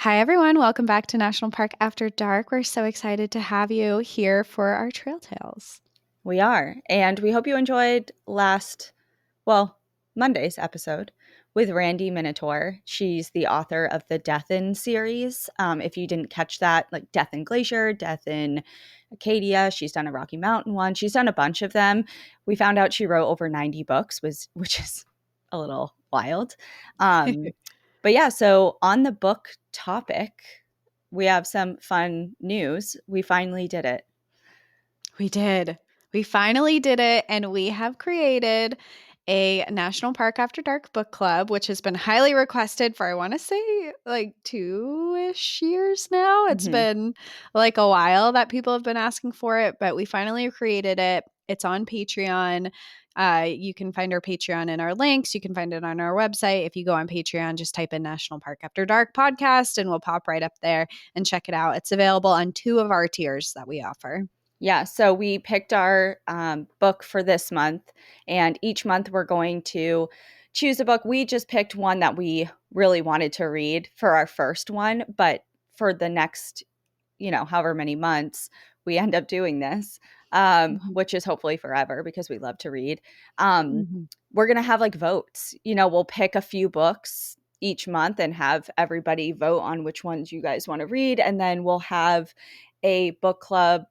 Hi, everyone. Welcome back to National Park After Dark. We're so excited to have you here for our trail tales. We are. And we hope you enjoyed Monday's episode with Randy Minotaur. She's the author of the Death in series. If you didn't catch that, like Death in Glacier, Death in Acadia, she's done a Rocky Mountain one. She's done a bunch of them. We found out she wrote over 90 books, which is a little wild. But yeah, so on the book topic, we have some fun news. We finally did it. We did. We finally did it, and we have created a National Park After Dark book club, which has been highly requested for, I want to say, like 2-ish years now. It's Mhm. been like a while that people have been asking for it, but we finally created it. It's on Patreon. You can find our Patreon in our links. You can find it on our website. If you go on Patreon, just type in National Park After Dark podcast and we'll pop right up there and check it out. It's available on 2 of our tiers that we offer. Yeah, so we picked our book for this month, and each month we're going to choose a book. We just picked one that we really wanted to read for our first one, but for the next, however many months, we end up doing this, Mhm. which is hopefully forever because we love to read. Um, Mhm. we're going to have like votes. We'll pick a few books each month and have everybody vote on which ones you guys want to read, and then we'll have a book club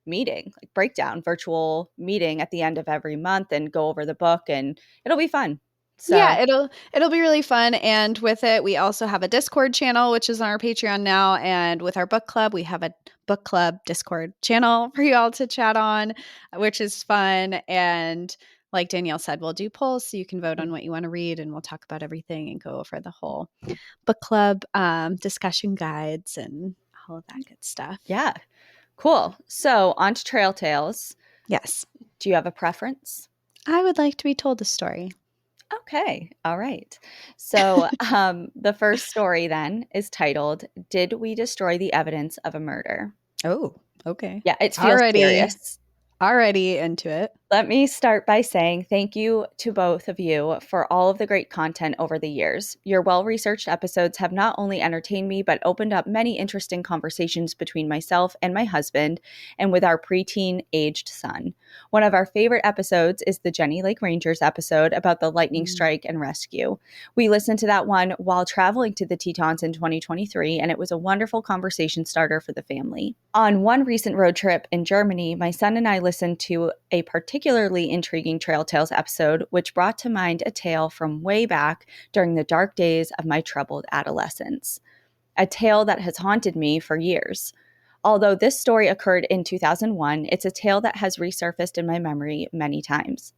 meeting, like breakdown, virtual meeting at the end of every month and go over the book, and it'll be fun. Yeah, So, it'll be really fun, and with it we also have a Discord channel which is on our Patreon now, and with our book club we have a book club Discord channel for you all to chat on, which is fun. And like Danielle said, we'll do polls so you can vote on what you want to read, and we'll talk about everything and go over the whole book club discussion guides and all of that good stuff. yeah, cool. So, on to Trail Tales. Yes, Do you have a preference? I would like to be told a story. Okay. All right. So, the first story then is titled, Did We Destroy the Evidence of a Murder? Oh, okay. Yeah, it feels Already serious. already into it. Let me start by saying thank you to both of you for all of the great content over the years. Your well researched episodes have not only entertained me, but opened up many interesting conversations between myself and my husband, and with our preteen aged son. One of our favorite episodes is the Jenny Lake Rangers episode about the lightning Mm. strike and rescue. We listened to that one while traveling to the Tetons in 2023, and it was a wonderful conversation starter for the family. On one recent road trip in Germany, my son and I listened to a particularly intriguing Trail Tales episode, which brought to mind a tale from way back during the dark days of my troubled adolescence. A tale that has haunted me for years. Although this story occurred in 2001, it's a tale that has resurfaced in my memory many times,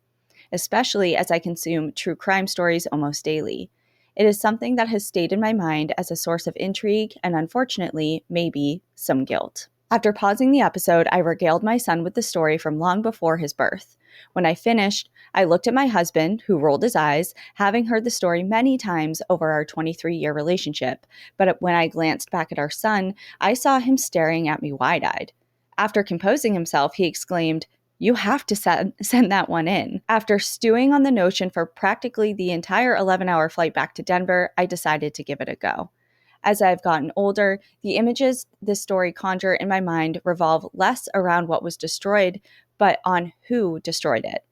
especially as I consume true crime stories almost daily. It is something that has stayed in my mind as a source of intrigue and, unfortunately, maybe some guilt. After pausing the episode, I regaled my son with the story from long before his birth. When I finished, I looked at my husband, who rolled his eyes, having heard the story many times over our 23-year relationship. But when I glanced back at our son, I saw him staring at me wide eyed. After composing himself, he exclaimed, "You have to send that one in." After stewing on the notion for practically the entire 11-hour flight back to Denver, I decided to give it a go. As I've gotten older, the images this story conjure in my mind revolve less around what was destroyed, but on who destroyed it.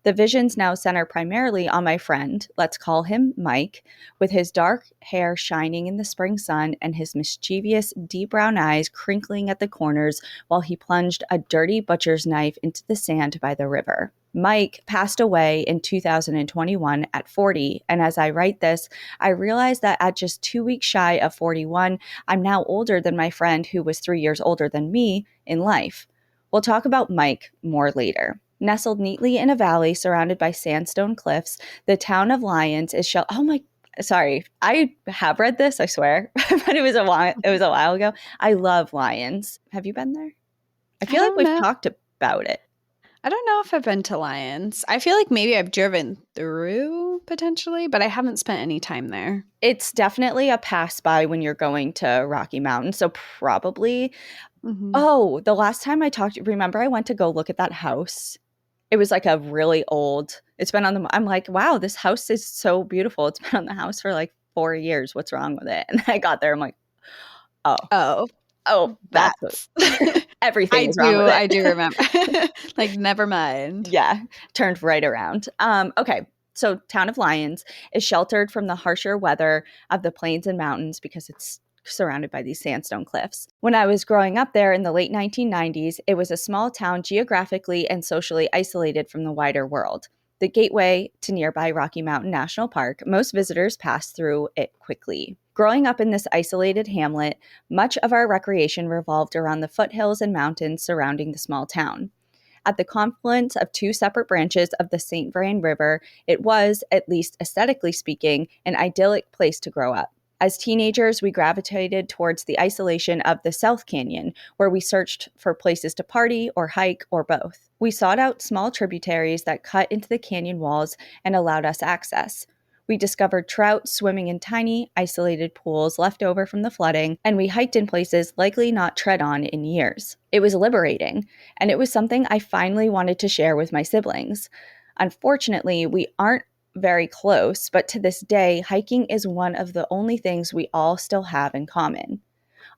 The visions now center primarily on my friend, let's call him Mike, with his dark hair shining in the spring sun and his mischievous, deep brown eyes crinkling at the corners while he plunged a dirty butcher's knife into the sand by the river. Mike passed away in 2021 at 40, and as I write this, I realize that at just 2 weeks shy of 41, I'm now older than my friend who was 3 years older than me in life. We'll talk about Mike more later. Nestled neatly in a valley surrounded by sandstone cliffs, the town of Lyons is oh my, sorry, I have read this, I swear, but it was a while ago. I love Lyons. Have you been there? I I feel like don't we've know. talked about it. I don't know if I've been to Lions. I feel like maybe I've driven through potentially, but I haven't spent any time there. It's definitely a pass by when you're going to Rocky Mountain, so probably. Mhm. Oh, the last time I talked, remember I went to go look at that house? It was like a really old, it's been on the, I'm like, wow, this house is so beautiful. It's been on the house for like 4 years. What's wrong with it? And I got there, I'm like, Oh, Oh, that's what that's everything is wrong with I it. do remember. Like, never mind. Yeah, turned right around. Okay, so Town of Lyons is sheltered from the harsher weather of the plains and mountains because it's surrounded by these sandstone cliffs. When I was growing up there in the late 1990s, it was a small town geographically and socially isolated from the wider world. The gateway to nearby Rocky Mountain National Park, most visitors pass through it quickly. Growing up in this isolated hamlet, much of our recreation revolved around the foothills and mountains surrounding the small town. At the confluence of two separate branches of the St. Vrain River, it was, at least aesthetically speaking, an idyllic place to grow up. As teenagers, we gravitated towards the isolation of the South Canyon, where we searched for places to party or hike or both. We sought out small tributaries that cut into the canyon walls and allowed us access. We discovered trout swimming in tiny, isolated pools left over from the flooding, and we hiked in places likely not tread on in years. It was liberating, and it was something I finally wanted to share with my siblings. Unfortunately, we aren't very close, but to this day, hiking is one of the only things we all still have in common.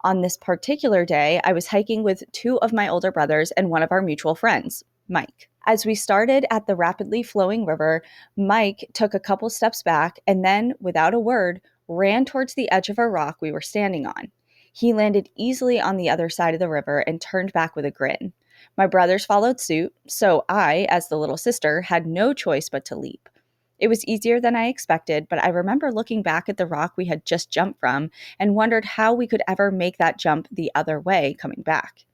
On this particular day, I was hiking with two of my older brothers and one of our mutual friends, Mike. As we started at the rapidly flowing river, Mike took a couple steps back and then, without a word, ran towards the edge of a rock we were standing on. He landed easily on the other side of the river and turned back with a grin. My brothers followed suit, so I, as the little sister, had no choice but to leap. It was easier than I expected, but I remember looking back at the rock we had just jumped from and wondered how we could ever make that jump the other way coming back.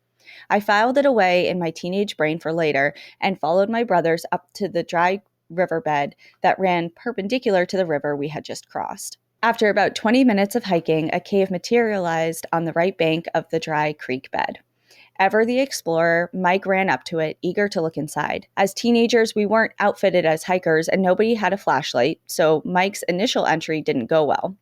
I filed it away in my teenage brain for later and followed my brothers up to the dry riverbed that ran perpendicular to the river we had just crossed. After about 20 minutes of hiking, a cave materialized on the right bank of the dry creek bed. Ever the explorer, Mike ran up to it, eager to look inside. As teenagers, we weren't outfitted as hikers and nobody had a flashlight, so Mike's initial entry didn't go well.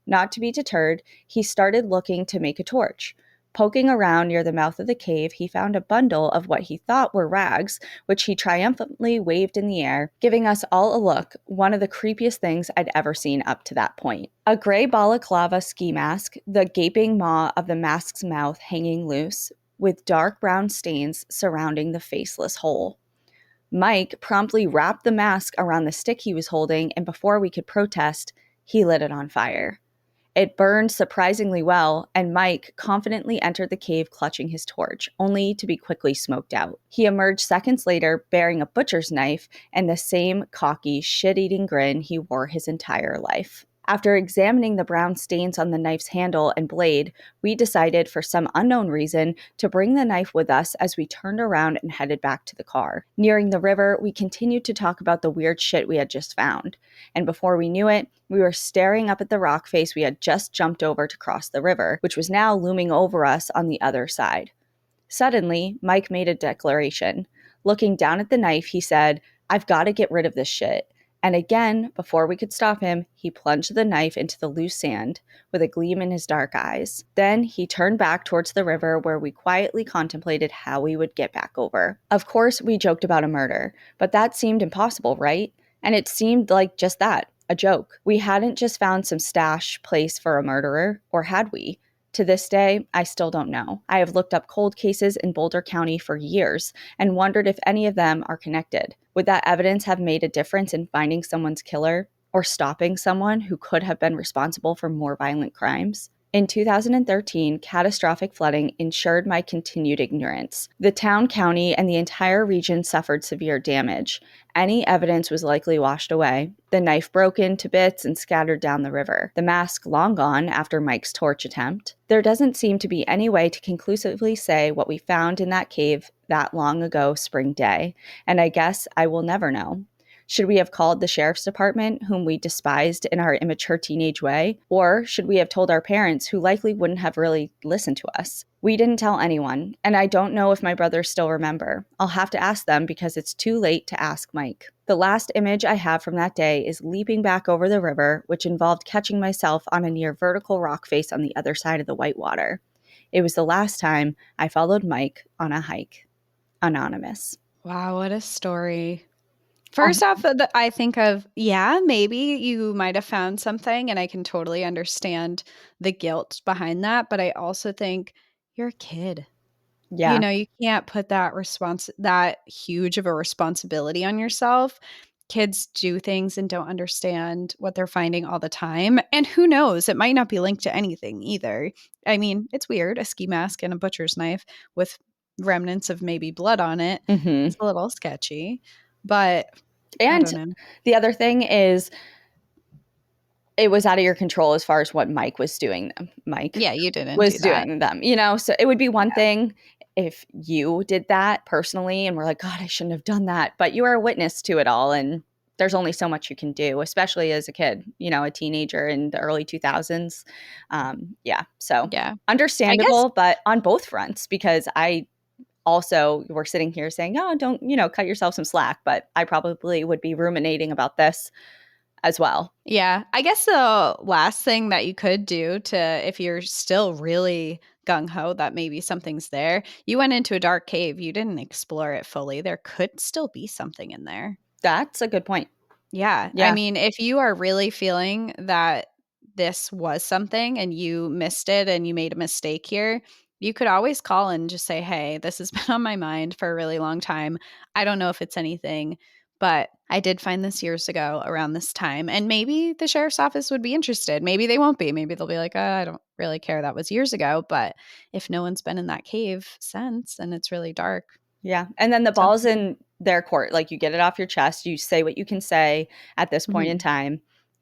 Not to be deterred, he started looking to make a torch. Poking around near the mouth of the cave, he found a bundle of what he thought were rags, which he triumphantly waved in the air, giving us all a look, one of the creepiest things I'd ever seen up to that point. A gray balaclava ski mask, the gaping maw of the mask's mouth hanging loose, with dark brown stains surrounding the faceless hole. Mike promptly wrapped the mask around the stick he was holding, and before we could protest, he lit it on fire. It burned surprisingly well, and Mike confidently entered the cave clutching his torch, only to be quickly smoked out. He emerged seconds later bearing a butcher's knife and the same cocky, shit-eating grin he wore his entire life. After examining the brown stains on the knife's handle and blade, we decided, for some unknown reason, to bring the knife with us as we turned around and headed back to the car. Nearing the river, we continued to talk about the weird shit we had just found, and before we knew it, we were staring up at the rock face we had just jumped over to cross the river, which was now looming over us on the other side. Suddenly, Mike made a declaration. Looking down at the knife, he said, "I've got to get rid of this shit." And again, before we could stop him, he plunged the knife into the loose sand with a gleam in his dark eyes. Then he turned back towards the river where we quietly contemplated how we would get back over. Of course, we joked about a murder, but that seemed impossible, right? And it seemed like just that, a joke. We hadn't just found some stash place for a murderer, or had we? To this day, I still don't know. I have looked up cold cases in Boulder County for years and wondered if any of them are connected. Would that evidence have made a difference in finding someone's killer or stopping someone who could have been responsible for more violent crimes? In 2013, catastrophic flooding ensured my continued ignorance. The town, county, and the entire region suffered severe damage. Any evidence was likely washed away, the knife broken to bits and scattered down the river, the mask long gone after Mike's torch attempt. There doesn't seem to be any way to conclusively say what we found in that cave that long ago spring day, and I guess I will never know. Should we have called the sheriff's department, whom we despised in our immature teenage way? Or should we have told our parents, who likely wouldn't have really listened to us? We didn't tell anyone, and I don't know if my brothers still remember. I'll have to ask them because it's too late to ask Mike. The last image I have from that day is leaping back over the river, which involved catching myself on a near vertical rock face on the other side of the whitewater. It was the last time I followed Mike on a hike. Anonymous. Wow, what a story. First off, I think of, yeah, maybe you might have found something, and I can totally understand the guilt behind that. But I also think you're a kid. Yeah. You can't put that huge of a responsibility on yourself. Kids do things and don't understand what they're finding all the time. And who knows, it might not be linked to anything either. I mean, it's weird, a ski mask and a butcher's knife with remnants of maybe blood on it. Mm-hmm. It's a little sketchy, but I And don't know. the other thing is, it was out of your control as far as what Mike was doing. Mike Yeah, you didn't was do that. doing them, so it would be one thing if you did that personally and we're like, God, I shouldn't have done that. But you are a witness to it all. And there's only so much you can do, especially as a kid, a teenager in the early 2000s. So Yeah. understandable, but on both fronts, because I also, we're sitting here saying, oh, don't, cut yourself some slack. But I probably would be ruminating about this as well. Yeah. I guess the last thing that you could do if you're still really gung ho that maybe something's there, you went into a dark cave, you didn't explore it fully. There could still be something in there. That's a good point. Yeah. I mean, if you are really feeling that this was something and you missed it and you made a mistake here, you could always call and just say, hey, this has been on my mind for a really long time. I don't know if it's anything, but I did find this years ago around this time. And maybe the sheriff's office would be interested. Maybe they won't be. Maybe they'll be like, I don't really care. That was years ago. But if no one's been in that cave since and it's really dark. Yeah. And then the ball's in their court. Like, you get it off your chest. You say what you can say at this point in time,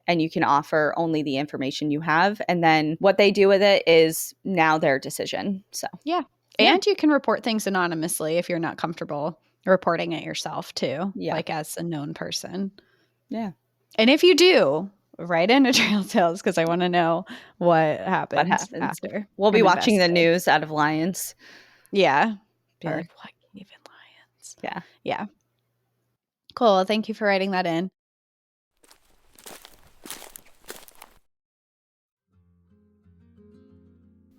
and you can offer only the information you have. And then what they do with it is now their decision. So, yeah. And you can report things anonymously if you're not comfortable reporting it yourself too, like as a known person. Yeah. And if you do, write in a Trail Tales because I want to know what happens after. We'll be watching the news out of Lions. Yeah. Be like, what cave in Lions? Yeah. Yeah. Cool. Thank you for writing that in.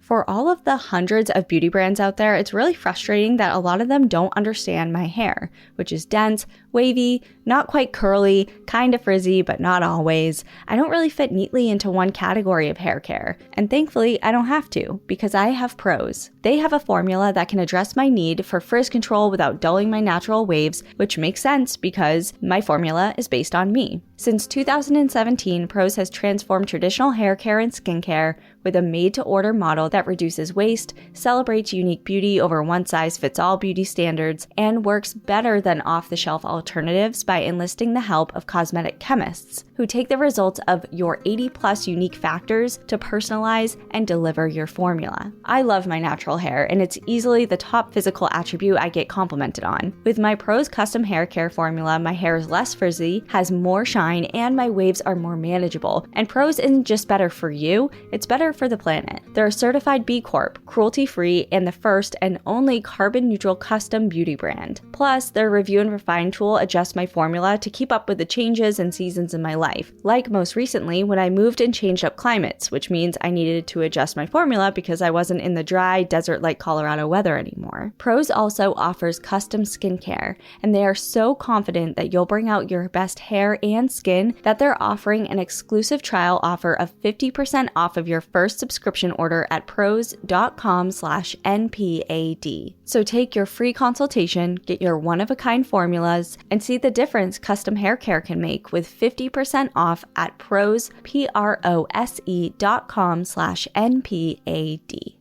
For all of the hundreds of beauty brands out there, it's really frustrating that a lot of them don't understand my hair, which is dense, wavy, not quite curly, kind of frizzy, but not always. I don't really fit neatly into one category of hair care, and thankfully I don't have to, because I have Prose. They have a formula that can address my need for frizz control without dulling my natural waves, which makes sense because my formula is based on me. Since 2017, Prose has transformed traditional hair care and skincare with a made-to-order model that reduces waste, celebrates unique beauty over one-size-fits-all beauty standards, and works better than off-the-shelf alternatives by enlisting the help of cosmetic chemists who take the results of your 80-plus unique factors to personalize and deliver your formula. I love my natural hair, and it's easily the top physical attribute I get complimented on. With my Prose custom hair care formula, my hair is less frizzy, has more shine, and my waves are more manageable. And Prose isn't just better for you, it's better for the planet. They're a certified B Corp, cruelty-free, and the first and only carbon-neutral custom beauty brand. Plus, their review and refine tool adjusts my formula to keep up with the changes and seasons in my life. Like most recently, when I moved and changed up climates, which means I needed to adjust my formula because I wasn't in the dry, desert-like Colorado weather anymore. Prose also offers custom skincare, and they are so confident that you'll bring out your best hair and skin that they're offering an exclusive trial offer of 50% off of your first subscription order at prose.com/NPAD. So take your free consultation, get your one-of-a-kind formulas, and see the difference custom hair care can make with 50% off at prose.com/NPAD.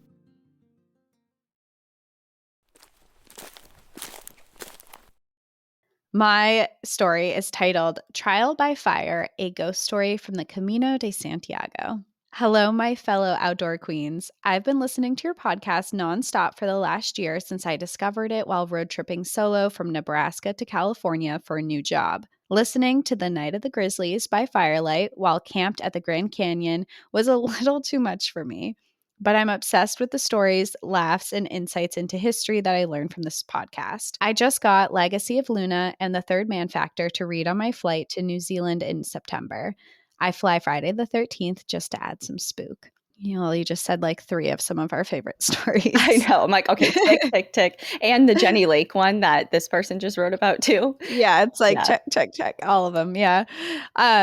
My story is titled Trial by Fire, a Ghost Story from the Camino de Santiago. Hello, my fellow outdoor queens. I've been listening to your podcast nonstop for the last year since I discovered it while road tripping solo from Nebraska to California for a new job. Listening to The Night of the Grizzlies by firelight while camped at the Grand Canyon was a little too much for me. But I'm obsessed with the stories, laughs, and insights into history that I learned from this podcast. I just got Legacy of Luna and The Third Man Factor to read on my flight to New Zealand in September. I fly Friday the 13th just to add some spook. You just said like 3 of some of our favorite stories. I know. I'm like, okay, tick, tick, tick. And the Jenny Lake one that this person just wrote about too. Yeah, it's like Yeah. check, check, check, all of them. Yeah.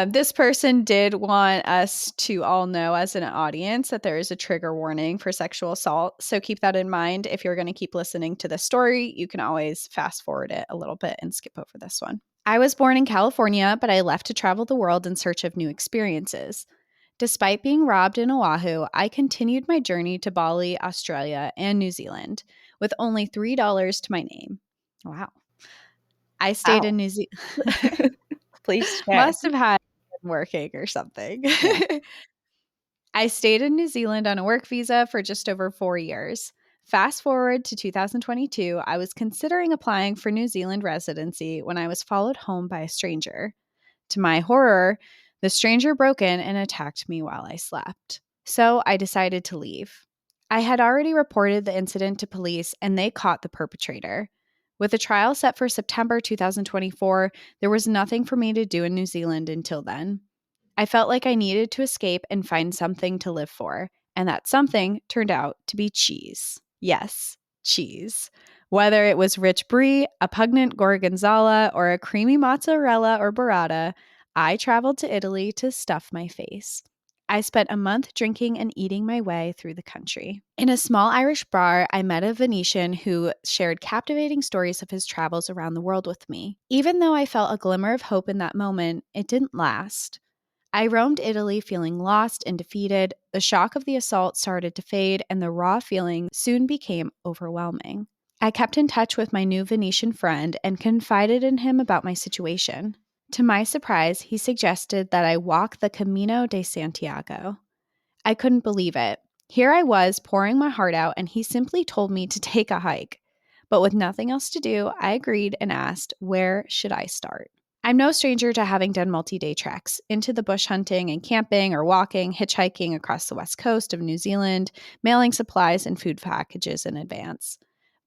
This person did want us to all know as an audience that there is a trigger warning for sexual assault. So keep that in mind. If you're going to keep listening to this story, you can always fast forward it a little bit and skip over this one. I was born in California, but I left to travel the world in search of new experiences. Despite being robbed in Oahu, I continued my journey to Bali, Australia, and New Zealand with only $3 to my name. Wow. I stayed in New Zealand. Please share. Must have had been working or something. Yeah. I stayed in New Zealand on a work visa for just over 4 years. Fast forward to 2022, I was considering applying for New Zealand residency when I was followed home by a stranger. To my horror, the stranger broke in and attacked me while I slept. So I decided to leave. I had already reported the incident to police and they caught the perpetrator. With a trial set for September 2024, there was nothing for me to do in New Zealand until then. I felt like I needed to escape and find something to live for, and that something turned out to be cheese. Yes, cheese. Whether it was rich brie, a pungent gorgonzola, or a creamy mozzarella or burrata, I traveled to Italy to stuff my face. I spent a month drinking and eating my way through the country. In a small Irish bar, I met a Venetian who shared captivating stories of his travels around the world with me. Even though I felt a glimmer of hope in that moment, it didn't last. I roamed Italy feeling lost and defeated. The shock of the assault started to fade, and the raw feeling soon became overwhelming. I kept in touch with my new Venetian friend and confided in him about my situation. To my surprise, he suggested that I walk the Camino de Santiago. I couldn't believe it. Here I was pouring my heart out, and he simply told me to take a hike. But with nothing else to do, I agreed and asked, where should I start? I'm no stranger to having done multi-day treks into the bush hunting and camping or walking, hitchhiking across the west coast of New Zealand, mailing supplies and food packages in advance.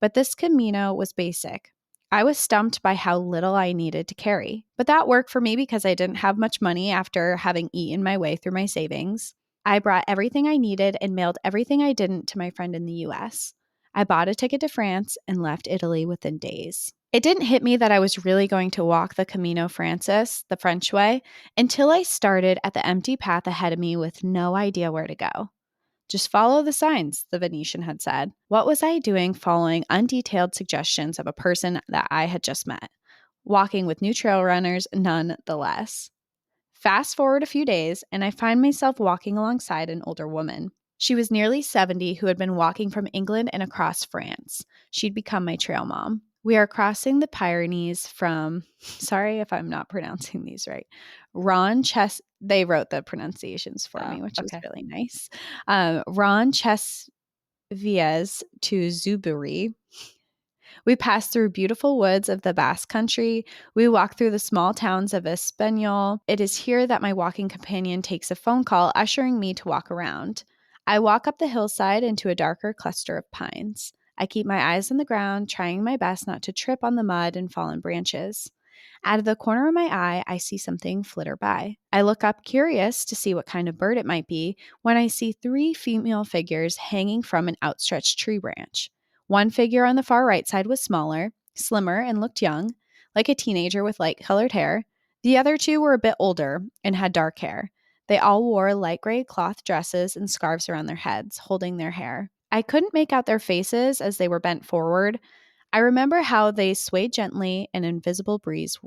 But this Camino was basic. I was stumped by how little I needed to carry. But that worked for me because I didn't have much money after having eaten my way through my savings. I brought everything I needed and mailed everything I didn't to my friend in the US. I bought a ticket to France and left Italy within days. It didn't hit me that I was really going to walk the Camino Frances, the French way, until I started at the empty path ahead of me with no idea where to go. Just follow the signs, the Venetian had said. What was I doing following undetailed suggestions of a person that I had just met? Walking with new trail runners nonetheless. Fast forward a few days, and I find myself walking alongside an older woman. She was nearly 70 who had been walking from England and across France. She'd become my trail mom. We are crossing the Pyrenees from, sorry if I'm not pronouncing these right, they wrote the pronunciations for me, which is really nice. Roncesvalles to Zubiri. We passed through beautiful woods of the Basque Country. We walked through the small towns of Espanyol. It is here that my walking companion takes a phone call, ushering me to walk around. I walk up the hillside into a darker cluster of pines. I keep my eyes on the ground, trying my best not to trip on the mud and fallen branches. Out of the corner of my eye, I see something flitter by. I look up, curious to see what kind of bird it might be, when I see 3 female figures hanging from an outstretched tree branch. One figure on the far right side was smaller, slimmer, and looked young, like a teenager with light-colored hair. The other 2 were a bit older and had dark hair. They all wore light gray cloth dresses and scarves around their heads, holding their hair. I couldn't make out their faces as they were bent forward. I remember how they swayed gently, an invisible breeze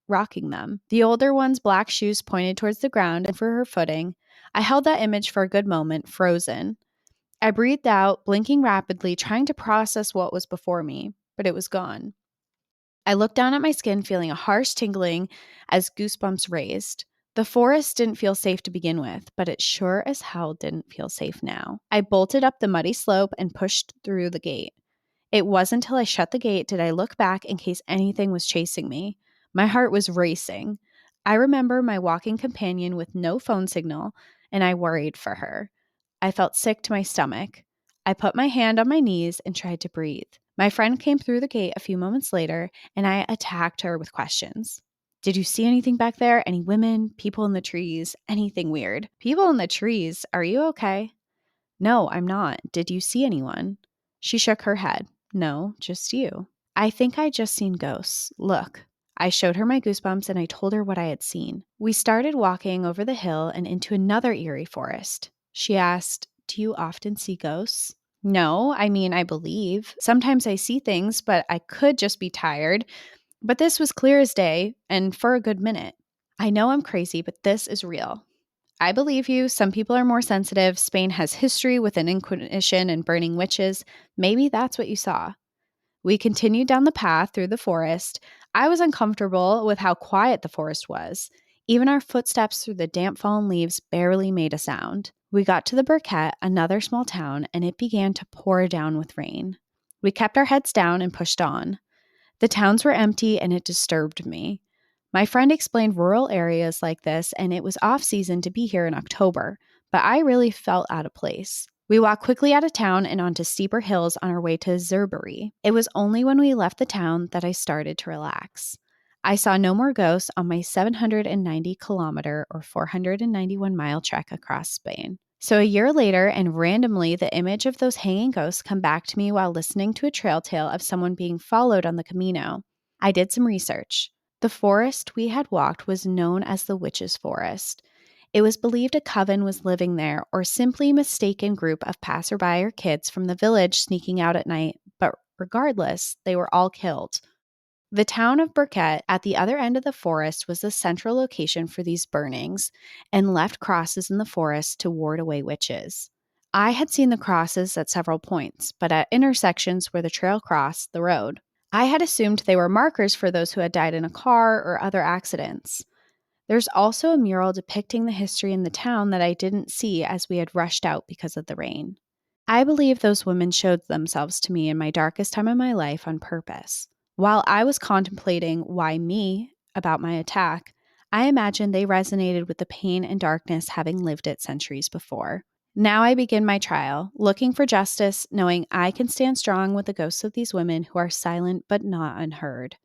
rocking them. The older one's black shoes pointed towards the ground, and for her footing, I held that image for a good moment, frozen. I breathed out, blinking rapidly, trying to process what was before me, but it was gone. I looked down at my skin, feeling a harsh tingling as goosebumps raised. The forest didn't feel safe to begin with, but it sure as hell didn't feel safe now. I bolted up the muddy slope and pushed through the gate. It wasn't until I shut the gate did I look back in case anything was chasing me. My heart was racing. I remember my walking companion with no phone signal, and I worried for her. I felt sick to my stomach. I put my hand on my knees and tried to breathe. My friend came through the gate a few moments later, and I attacked her with questions. Did you see anything back there? Any women? People in the trees? Anything weird? People in the trees? Are you okay? No, I'm not. Did you see anyone? She shook her head. No, just you. I think I just seen ghosts. Look. I showed her my goosebumps and I told her what I had seen. We started walking over the hill and into another eerie forest. She asked, do you often see ghosts? No, I mean, I believe. Sometimes I see things, but I could just be tired. But this was clear as day and for a good minute. I know I'm crazy, but this is real. I believe you. Some people are more sensitive. Spain has history with an Inquisition and burning witches. Maybe that's what you saw. We continued down the path through the forest. I was uncomfortable with how quiet the forest was. Even our footsteps through the damp fallen leaves barely made a sound. We got to the Burkett, another small town, and it began to pour down with rain. We kept our heads down and pushed on. The towns were empty and it disturbed me. My friend explained rural areas like this, and it was off season to be here in October, but I really felt out of place. We walked quickly out of town and onto steeper hills on our way to Zurbury. It was only when we left the town that I started to relax. I saw no more ghosts on my 790-kilometer or 491-mile trek across Spain. So a year later, and randomly, the image of those hanging ghosts come back to me while listening to a trail tale of someone being followed on the Camino. I did some research. The forest we had walked was known as the Witches' Forest. It was believed a coven was living there, or simply a mistaken group of passerby or kids from the village sneaking out at night, but regardless, they were all killed. The town of Burkett at the other end of the forest was the central location for these burnings and left crosses in the forest to ward away witches. I had seen the crosses at several points, but at intersections where the trail crossed the road. I had assumed they were markers for those who had died in a car or other accidents. There's also a mural depicting the history in the town that I didn't see as we had rushed out because of the rain. I believe those women showed themselves to me in my darkest time of my life on purpose. While I was contemplating why me about my attack, I imagined they resonated with the pain and darkness having lived it centuries before. Now I begin my trial, looking for justice, knowing I can stand strong with the ghosts of these women who are silent but not unheard.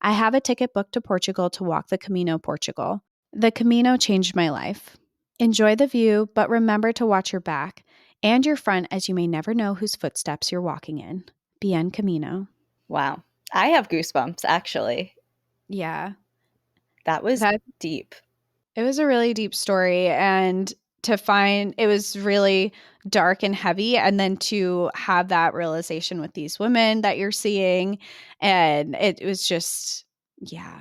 I have a ticket booked to Portugal to walk the Camino Portugal. The Camino changed my life. Enjoy the view, but remember to watch your back and your front, as you may never know whose footsteps you're walking in. Bien Camino. Wow. I have goosebumps, actually. Yeah. That was deep. It was a really deep story, and to find it was really dark and heavy, and then to have that realization with these women that you're seeing, and it was just, yeah.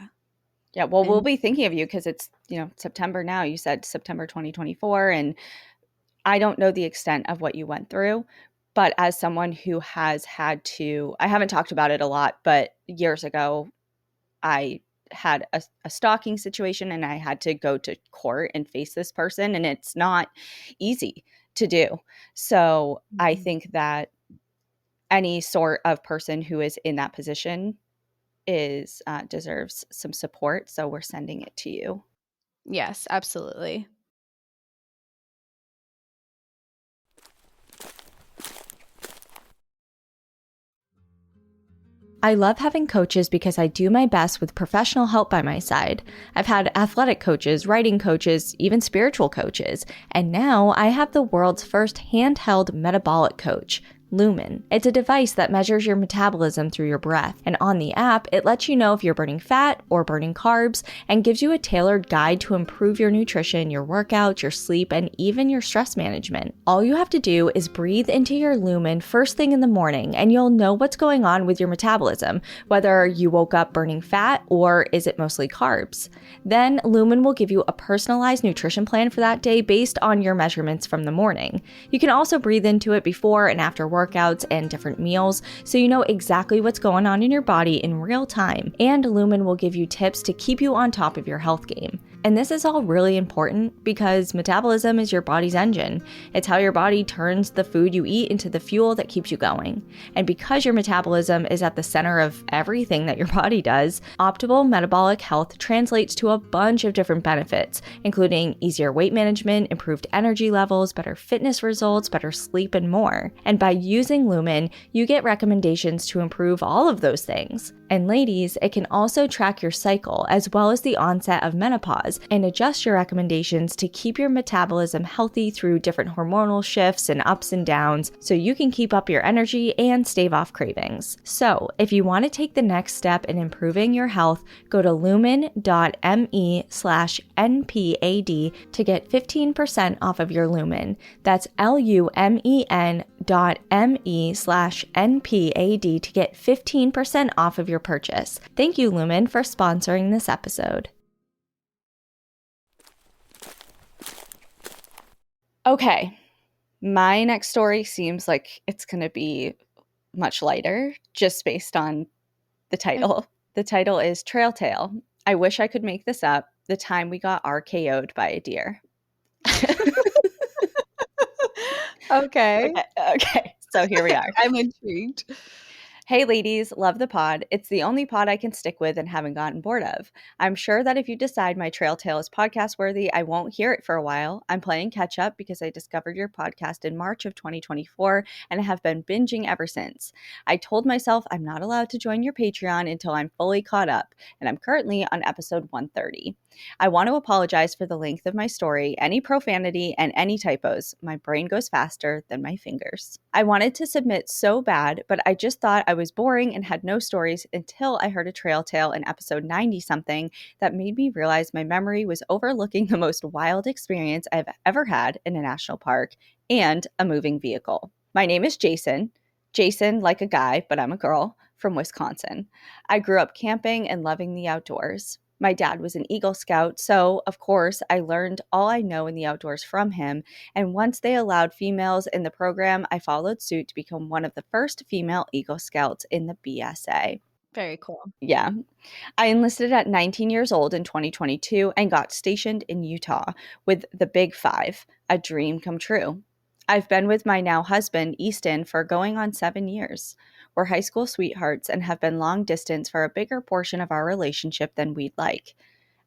Yeah, well, we'll be thinking of you because it's, September now. You said September 2024, and I don't know the extent of what you went through, but as someone who has had to, I haven't talked about it a lot, but years ago, I had a stalking situation and I had to go to court and face this person, and it's not easy to do. So I think that any sort of person who is in that position deserves some support. So we're sending it to you. Yes, absolutely. I love having coaches because I do my best with professional help by my side. I've had athletic coaches, writing coaches, even spiritual coaches, and now I have the world's first handheld metabolic coach, Lumen. It's a device that measures your metabolism through your breath, and on the app, it lets you know if you're burning fat or burning carbs and gives you a tailored guide to improve your nutrition, your workouts, your sleep, and even your stress management. All you have to do is breathe into your Lumen first thing in the morning, and you'll know what's going on with your metabolism, whether you woke up burning fat or is it mostly carbs. Then Lumen will give you a personalized nutrition plan for that day based on your measurements from the morning. You can also breathe into it before and after workouts and different meals, so you know exactly what's going on in your body in real time. And Lumen will give you tips to keep you on top of your health game. And this is all really important because metabolism is your body's engine. It's how your body turns the food you eat into the fuel that keeps you going. And because your metabolism is at the center of everything that your body does, optimal metabolic health translates to a bunch of different benefits, including easier weight management, improved energy levels, better fitness results, better sleep, and more. And by using Lumen, you get recommendations to improve all of those things. And ladies, it can also track your cycle as well as the onset of menopause, pause and adjust your recommendations to keep your metabolism healthy through different hormonal shifts and ups and downs so you can keep up your energy and stave off cravings. So, if you want to take the next step in improving your health, go to lumen.me/NPAD to get 15% off of your Lumen. That's lumen.me/NPAD to get 15% off of your purchase. Thank you, Lumen, for sponsoring this episode. Okay, my next story seems like it's going to be much lighter just based on the title. The title is Trail Tale. I wish I could make this up. The time we got RKO'd by a deer. Okay. Okay. So here we are. I'm intrigued. Hey ladies, love the pod. It's the only pod I can stick with and haven't gotten bored of. I'm sure that if you decide my Trail Tale is podcast worthy, I won't hear it for a while. I'm playing catch up because I discovered your podcast in March of 2024 and have been binging ever since. I told myself I'm not allowed to join your Patreon until I'm fully caught up, and I'm currently on episode 130. I want to apologize for the length of my story, any profanity, and any typos. My brain goes faster than my fingers. I wanted to submit so bad, but I just thought I was boring and had no stories until I heard a trail tale in episode 90-something that made me realize my memory was overlooking the most wild experience I've ever had in a national park and a moving vehicle. My name is Jason. Jason, like a guy, but I'm a girl, from Wisconsin. I grew up camping and loving the outdoors. My dad was an Eagle Scout, so of course I learned all I know in the outdoors from him, and once they allowed females in the program, I followed suit to become one of the first female Eagle Scouts in the BSA. Very cool. Yeah. I enlisted at 19 years old in 2022 and got stationed in Utah with the Big Five, a dream come true. I've been with my now husband, Easton, for going on 7 years. We're high school sweethearts and have been long distance for a bigger portion of our relationship than we'd like.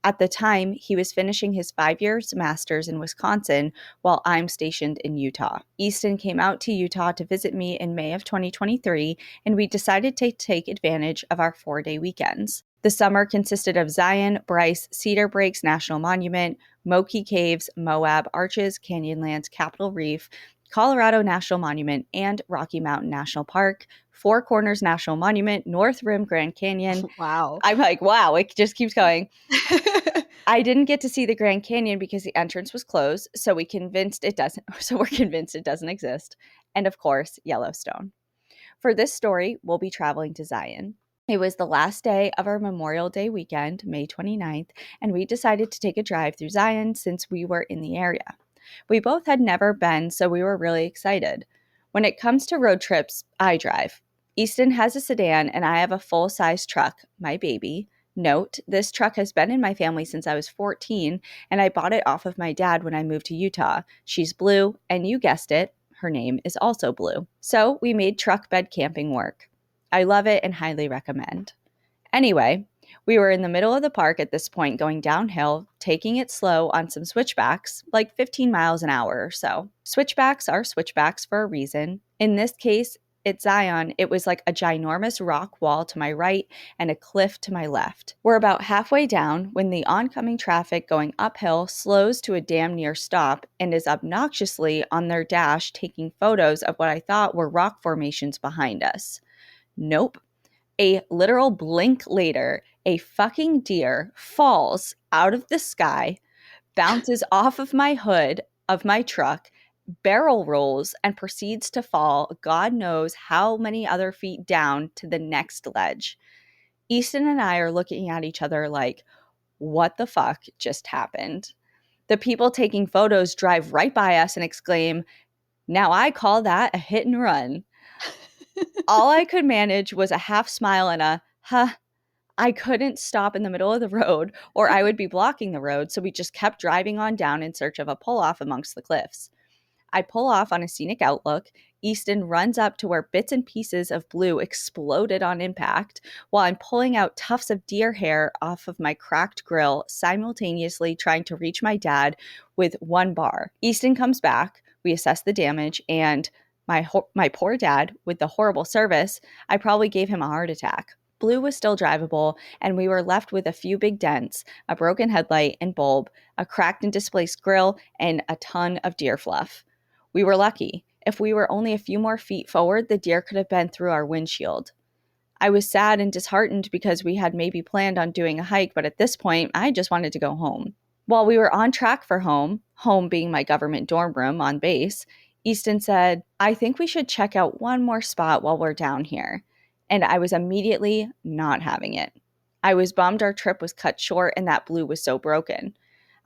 At the time, he was finishing his 5-year master's in Wisconsin while I'm stationed in Utah. Easton came out to Utah to visit me in May of 2023, and we decided to take advantage of our 4-day weekends. The summer consisted of Zion, Bryce, Cedar Breaks National Monument, Moki Caves, Moab Arches, Canyonlands, Capitol Reef, Colorado National Monument, and Rocky Mountain National Park, Four Corners National Monument, North Rim Grand Canyon. Wow. I'm like, wow, it just keeps going. I didn't get to see the Grand Canyon because the entrance was closed, so we're convinced it doesn't exist. And of course, Yellowstone. For this story, we'll be traveling to Zion. It was the last day of our Memorial Day weekend, May 29th, and we decided to take a drive through Zion since we were in the area. We both had never been, so we were really excited. When it comes to road trips, I drive. Easton has a sedan and I have a full-size truck, my baby. Note, this truck has been in my family since I was 14, and I bought it off of my dad when I moved to Utah. She's blue, and you guessed it, her name is also blue. So we made truck bed camping work. I love it and highly recommend. Anyway, we were in the middle of the park at this point going downhill, taking it slow on some switchbacks, like 15 miles an hour or so. Switchbacks are switchbacks for a reason. In this case, at Zion, it was like a ginormous rock wall to my right and a cliff to my left. We're about halfway down when the oncoming traffic going uphill slows to a damn near stop and is obnoxiously on their dash taking photos of what I thought were rock formations behind us. Nope. A literal blink later, a fucking deer falls out of the sky, bounces off of my hood of my truck, barrel rolls, and proceeds to fall God knows how many other feet down to the next ledge. Easton and I are looking at each other like, what the fuck just happened? The people taking photos drive right by us and exclaim, now I call that a hit and run. All I could manage was a half smile and a, huh. I couldn't stop in the middle of the road or I would be blocking the road, so we just kept driving on down in search of a pull-off amongst the cliffs. I pull off on a scenic outlook. Easton runs up to where bits and pieces of blue exploded on impact while I'm pulling out tufts of deer hair off of my cracked grill, simultaneously trying to reach my dad with one bar. Easton comes back, we assess the damage, and my poor dad, with the horrible service, I probably gave him a heart attack. Blue was still drivable, and we were left with a few big dents, a broken headlight and bulb, a cracked and displaced grille, and a ton of deer fluff. We were lucky. If we were only a few more feet forward, the deer could have been through our windshield. I was sad and disheartened because we had maybe planned on doing a hike, but at this point, I just wanted to go home. While we were on track for home, home being my government dorm room on base, Easton said, "I think we should check out one more spot while we're down here." And I was immediately not having it. I was bummed our trip was cut short and that Blue was so broken.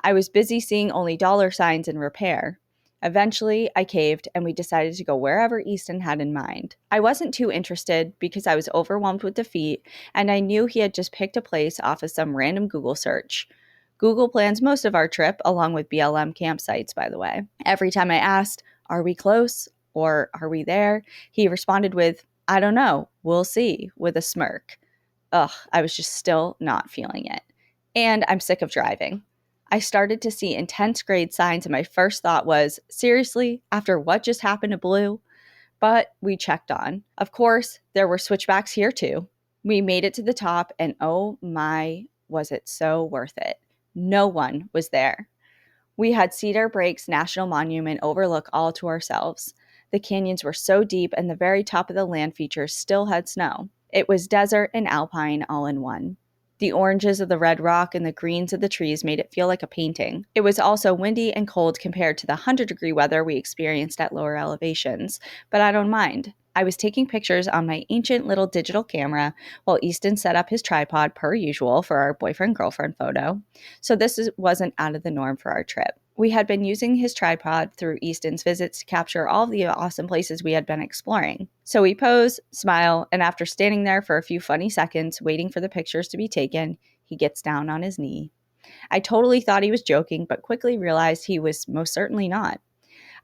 I was busy seeing only dollar signs and repair. Eventually, I caved and we decided to go wherever Easton had in mind. I wasn't too interested because I was overwhelmed with defeat and I knew he had just picked a place off of some random Google search. Google plans most of our trip, along with BLM campsites, by the way. Every time I asked, "Are we close?" or "Are we there?" he responded with, "I don't know. We'll see," with a smirk. Ugh, I was just still not feeling it. And I'm sick of driving. I started to see intense grade signs, and my first thought was, seriously, after what just happened to Blue? But we checked on. Of course, there were switchbacks here too. We made it to the top, and oh my, was it so worth it. No one was there. We had Cedar Breaks National Monument overlook all to ourselves. The canyons were so deep, and the very top of the land features still had snow. It was desert and alpine all in one. The oranges of the red rock and the greens of the trees made it feel like a painting. It was also windy and cold compared to the 100-degree weather we experienced at lower elevations, but I don't mind. I was taking pictures on my ancient little digital camera while Easton set up his tripod per usual for our boyfriend-girlfriend photo, so wasn't out of the norm for our trip. We had been using his tripod through Easton's visits to capture all the awesome places we had been exploring. So we pose, smile, and after standing there for a few funny seconds waiting for the pictures to be taken, he gets down on his knee. I totally thought he was joking, but quickly realized he was most certainly not.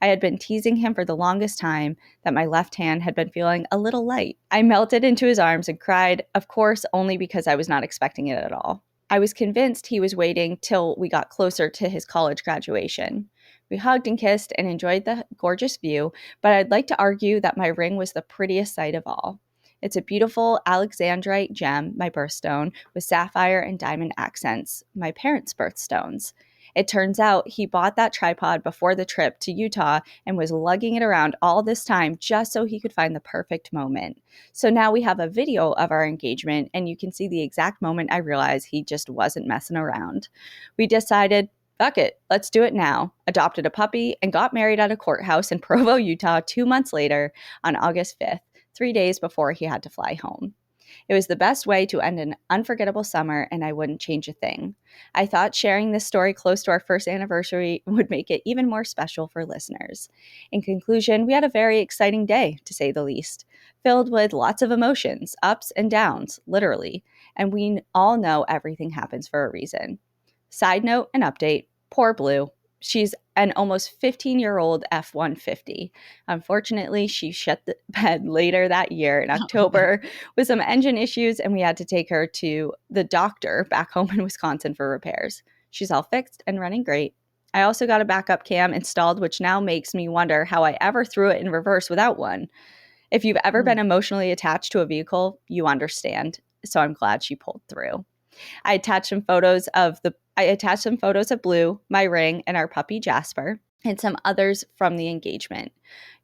I had been teasing him for the longest time that my left hand had been feeling a little light. I melted into his arms and cried, of course, only because I was not expecting it at all. I was convinced he was waiting till we got closer to his college graduation. We hugged and kissed and enjoyed the gorgeous view, but I'd like to argue that my ring was the prettiest sight of all. It's a beautiful alexandrite gem, my birthstone, with sapphire and diamond accents, my parents' birthstones. It turns out he bought that tripod before the trip to Utah and was lugging it around all this time just so he could find the perfect moment. So now we have a video of our engagement, and you can see the exact moment I realized he just wasn't messing around. We decided, fuck it, let's do it now, adopted a puppy, and got married at a courthouse in Provo, Utah 2 months later on August 5th, 3 days before he had to fly home. It was the best way to end an unforgettable summer, and I wouldn't change a thing. I thought sharing this story close to our first anniversary would make it even more special for listeners. In conclusion, we had a very exciting day, to say the least, filled with lots of emotions, ups and downs, literally, and we all know everything happens for a reason. Side note and update, poor Blue. She's an almost 15-year-old F-150. Unfortunately, she shut the bed later that year in October with some engine issues, and we had to take her to the doctor back home in Wisconsin for repairs. She's all fixed and running great. I also got a backup cam installed, which now makes me wonder how I ever threw it in reverse without one. If you've ever been emotionally attached to a vehicle, you understand. So I'm glad she pulled through. I attached some photos of Blue, my ring, and our puppy Jasper, and some others from the engagement.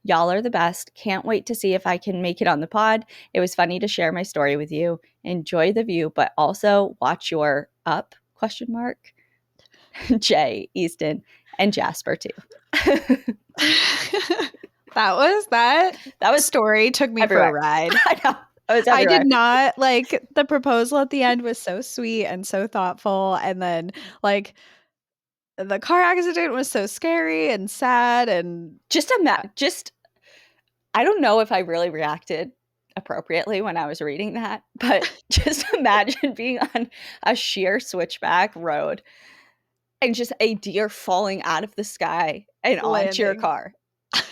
Y'all are the best. Can't wait to see if I can make it on the pod. It was funny to share my story with you. Enjoy the view, but also watch your up, ? Jay, Easton, and Jasper too. That story took me everywhere. for a ride. I know. I did not like the proposal at the end was so sweet and so thoughtful. And then like the car accident was so scary and sad and just I don't know if I really reacted appropriately when I was reading that, but just imagine being on a sheer switchback road and just a deer falling out of the sky and onto your car.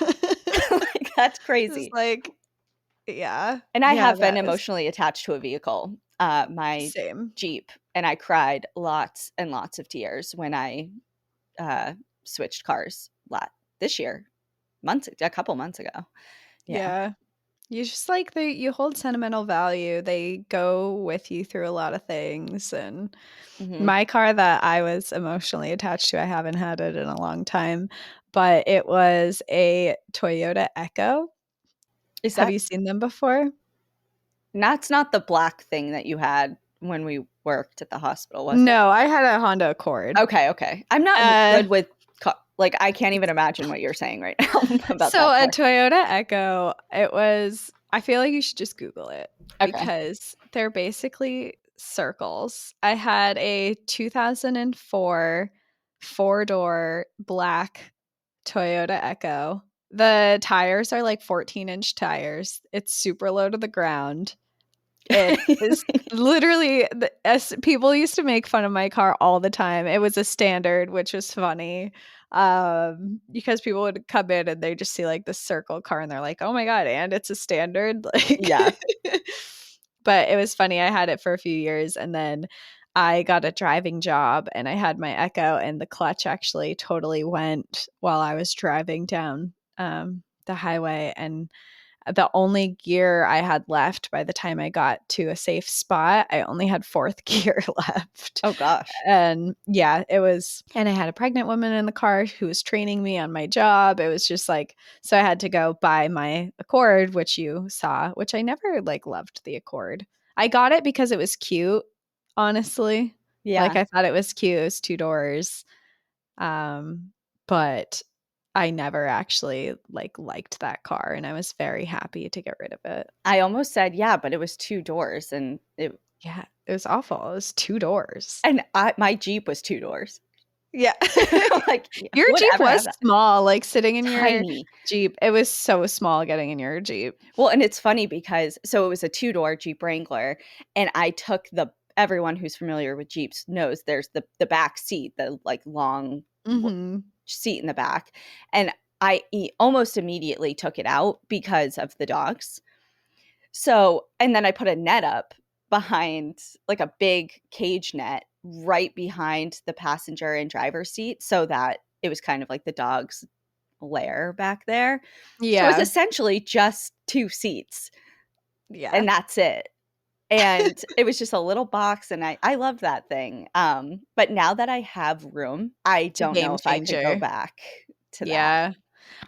Like, that's crazy. Just like, yeah. And I have been emotionally attached to a vehicle, my Same. Jeep, and I cried lots and lots of tears when I switched cars this year, a couple months ago. Yeah. You just like you hold sentimental value. They go with you through a lot of things. And Mhm. my car that I was emotionally attached to, I haven't had it in a long time, but it was a Toyota Echo. Is Have that you seen them before? that's not the black thing that you had when we worked at the hospital, was it? No, I had a Honda Accord. Okay, okay. I'm not Uh, good with like, I can't even imagine what you're saying right now about so that a car. Toyota Echo, it was, I feel like you should just Google it Okay. because they're basically circles. I had a 2004 four-door black Toyota Echo. The tires are like 14-inch tires. It's super low to the ground. It is literally as people used to make fun of my car all the time. It was a standard, which was funny. Because people would come in and they just see like the circle car and they're like, "Oh my god, and it's a standard." Like Yeah. but it was funny. I had it for a few years and then I got a driving job and I had my Echo and the clutch actually totally went while I was driving down the highway, and the only gear I had left by the time I got to a safe spot, I only had fourth gear left. Oh gosh. And yeah, it was, and I had a pregnant woman in the car who was training me on my job. It was just like, so I had to go buy my Accord, which you saw, which I never like loved the Accord. I got it because it was cute, honestly. Like Yeah. I thought it was cute. It was two doors. But I never actually liked that car and I was very happy to get rid of it. I almost said, yeah, but it was 2 doors Yeah, it was awful. It was two doors. and my Jeep was 2 doors. Yeah. Like, yeah, Your who would Jeep ever have was that? small, like sitting in your Tiny. Jeep. It was so small getting in your Jeep. Well, and it's funny because so it was a 2-door Jeep Wrangler, and I took the everyone who's familiar with Jeeps knows there's the back seat, the, like, long Mhm. seat in the back, and almost immediately took it out because of the dogs. So, and then I put a net up behind, like a big cage net right behind the passenger and driver's seat so that it was kind of like the dog's lair back there. So it's Yeah. essentially just 2 seats Yeah. and that's it. And it was just a little box and I loved that thing. But now that I have room, I It's a don't know game if I could go changer. back to that. Yeah.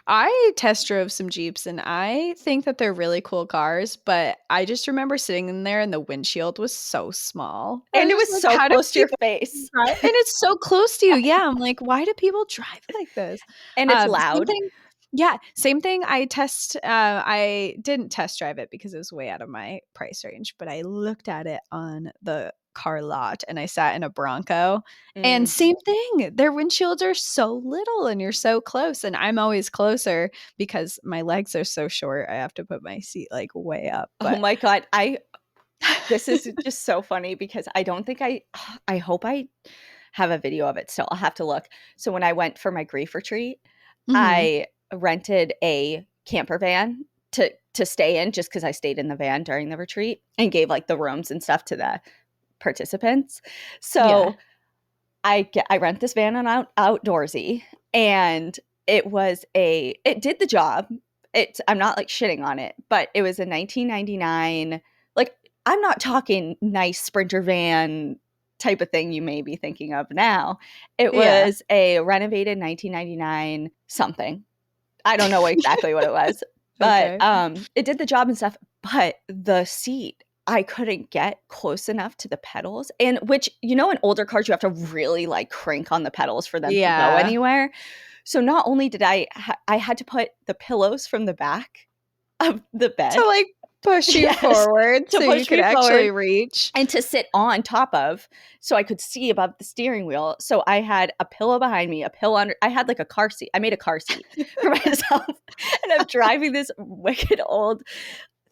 I test drove some Jeeps and I think that they're really cool cars, but I just remember sitting in there and the windshield was so small. I And was it just was like, so how do close to your people face. drive? And it's so close to you. Yeah. I'm like, why do people drive like this? And it's Same loud. thing. Yeah, same thing. I didn't test drive it because it was way out of my price range, but I looked at it on the car lot and I sat in a Bronco and Mm. same thing. Their windshields are so little and you're so close and I'm always closer because my legs are so short. I have to put my seat like way up. Oh But my god, this is just so funny because I don't think I hope I have a video of it still. I'll have to look. So when I went for my grief retreat, Mhm. I rented a camper van to stay in just because I stayed in the van during the retreat and gave like the rooms and stuff to the participants. Yeah. So I rent this van on Outdoorsy and it did the job. I'm not like shitting on it, but it was a 1999, like I'm not talking nice Sprinter van type of thing you may be thinking of now. It Yeah. was a renovated 1999 something. I don't know exactly what it was, but Okay. it did the job and stuff. But the seat, I couldn't get close enough to the pedals, and which in older cars you have to really like crank on the pedals for them to go Yeah. anywhere. So not only did I had to put the pillows from the back of the To bed, like push you yes, forward to so you push could me forward actually reach. and to sit on top of so I could see above the steering wheel. So I had a pillow behind me, a pillow under. I had like a car seat. I made a car seat for myself. And I'm driving this wicked old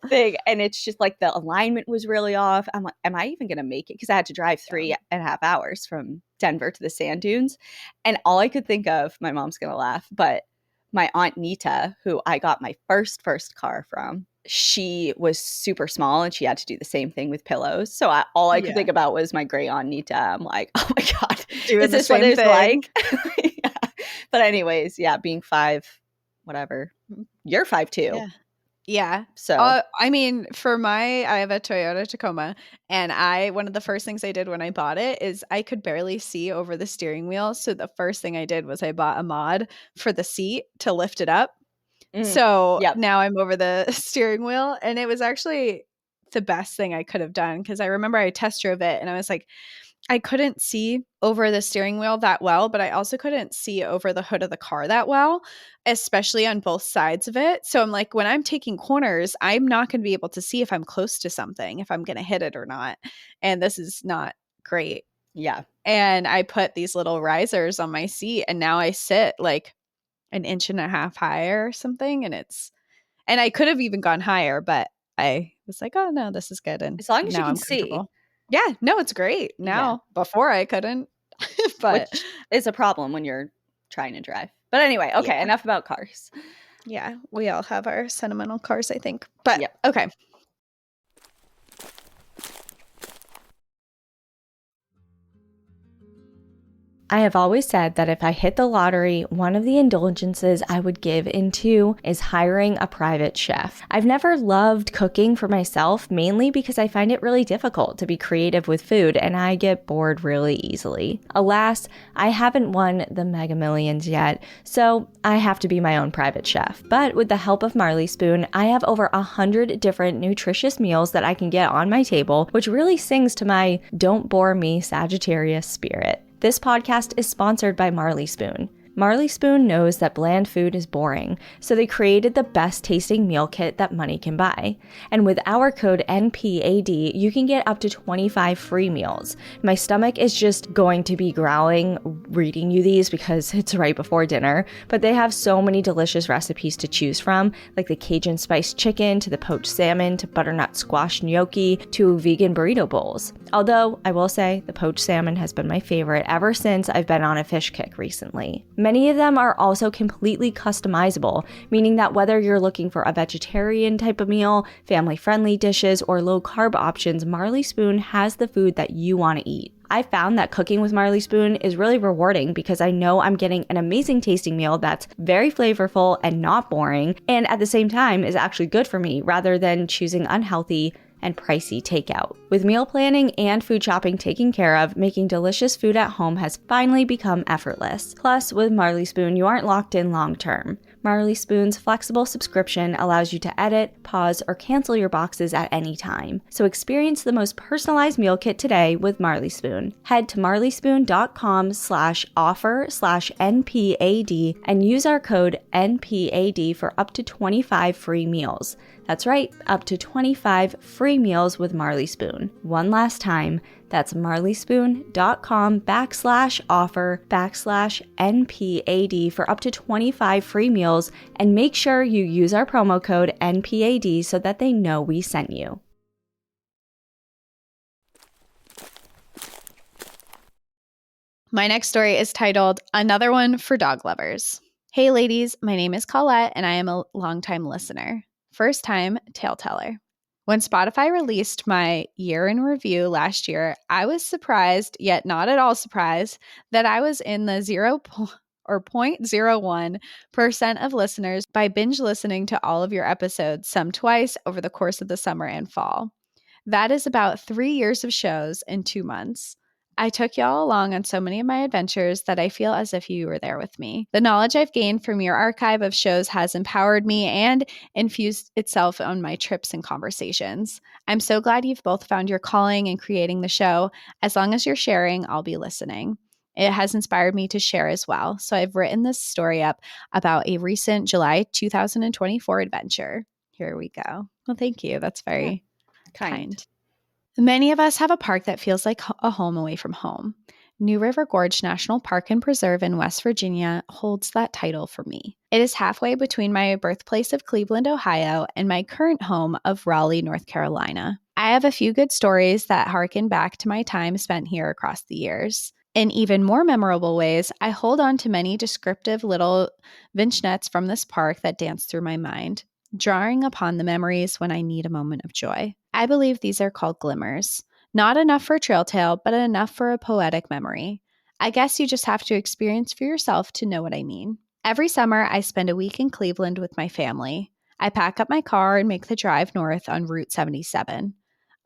thing. And it's just like the alignment was really off. I'm like, am I even going to make it? Because I had to drive Yeah. 3.5 hours from Denver to the sand dunes. And all I could think of, my mom's going to laugh, but my aunt Nita, who I got my first car from, she was super small and she had to do the same thing with pillows. So all I could Yeah. think about was my great aunt Nita. I'm like, oh my God, Doing is the this what same it's thing. like? Yeah. But anyways, yeah, being 5, whatever. You're 5'2". Yeah. Yeah. So I mean, I have a Toyota Tacoma, and one of the first things I did when I bought it is I could barely see over the steering wheel. So the first thing I did was I bought a mod for the seat to lift it up. So yep. now I'm over the steering wheel, and it was actually the best thing I could have done because I remember I test drove it and I was like, I couldn't see over the steering wheel that well, but I also couldn't see over the hood of the car that well, especially on both sides of it. So I'm like, when I'm taking corners, I'm not going to be able to see if I'm close to something, if I'm going to hit it or not. And this is not great. Yeah. And I put these little risers on my seat, and now I sit like an inch and a half higher or something. And I could have even gone higher, but I was like, oh no, this is good. And As long as you now can I'm see. comfortable. Yeah, no, it's great Yeah. now. Before I couldn't, but Which is a problem when you're trying to drive. But anyway, okay, yeah. enough about cars. Yeah, we all have our sentimental cars, I think. But Yep. okay. I have always said that if I hit the lottery, one of the indulgences I would give into is hiring a private chef. I've never loved cooking for myself, mainly because I find it really difficult to be creative with food and I get bored really easily. Alas, I haven't won the Mega Millions yet, so I have to be my own private chef. But with the help of Marley Spoon, I have over 100 different nutritious meals that I can get on my table, which really sings to my don't bore me Sagittarius spirit. This podcast is sponsored by Marley Spoon. Marley Spoon knows that bland food is boring, so they created the best tasting meal kit that money can buy. And with our code NPAD, you can get up to 25 free meals. My stomach is just going to be growling reading you these because it's right before dinner, but they have so many delicious recipes to choose from, like the Cajun spiced chicken to the poached salmon to butternut squash gnocchi to vegan burrito bowls. Although, I will say, the poached salmon has been my favorite ever since I've been on a fish kick recently. Many of them are also completely customizable, meaning that whether you're looking for a vegetarian type of meal, family-friendly dishes, or low-carb options, Marley Spoon has the food that you want to eat. I found that cooking with Marley Spoon is really rewarding because I know I'm getting an amazing tasting meal that's very flavorful and not boring, and at the same time is actually good for me rather than choosing unhealthy and pricey takeout. With meal planning and food shopping taken care of, making delicious food at home has finally become effortless. Plus, with Marley Spoon, you aren't locked in long term. Marley Spoon's flexible subscription allows you to edit, pause, or cancel your boxes at any time. So experience the most personalized meal kit today with Marley Spoon. Head to marleyspoon.com/offer/NPAD and use our code NPAD for up to 25 free meals. That's right, up to 25 free meals with Marley Spoon. One last time, that's marleyspoon.com/offer/NPAD for up to 25 free meals, and make sure you use our promo code NPAD so that they know we sent you. My next story is titled Another One for Dog Lovers. Hey ladies, my name is Colette and I am a longtime listener. First time tale teller. When Spotify released my year in review last year, I was surprised, yet not at all surprised, that I was in the 0.01% of listeners by binge listening to all of your episodes, some twice over the course of the summer and fall. That is about 3 years of shows in 2 months. I took y'all along on so many of my adventures that I feel as if you were there with me. The knowledge I've gained from your archive of shows has empowered me and infused itself on my trips and conversations. I'm so glad you've both found your calling in creating the show. As long as you're sharing, I'll be listening. It has inspired me to share as well. So I've written this story up about a recent July 2024 adventure. Here we go. Well, thank you. That's very kind. Many of us have a park that feels like a home away from home. New River Gorge National Park and Preserve in West Virginia holds that title for me. It is halfway between my birthplace of Cleveland, Ohio, and my current home of Raleigh, North Carolina. I have a few good stories that harken back to my time spent here across the years. In even more memorable ways, I hold on to many descriptive little vignettes from this park that dance through my mind, drawing upon the memories when I need a moment of joy. I believe these are called glimmers. Not enough for a trail tale, but enough for a poetic memory. I guess you just have to experience for yourself to know what I mean. Every summer, I spend a week in Cleveland with my family. I pack up my car and make the drive north on Route 77.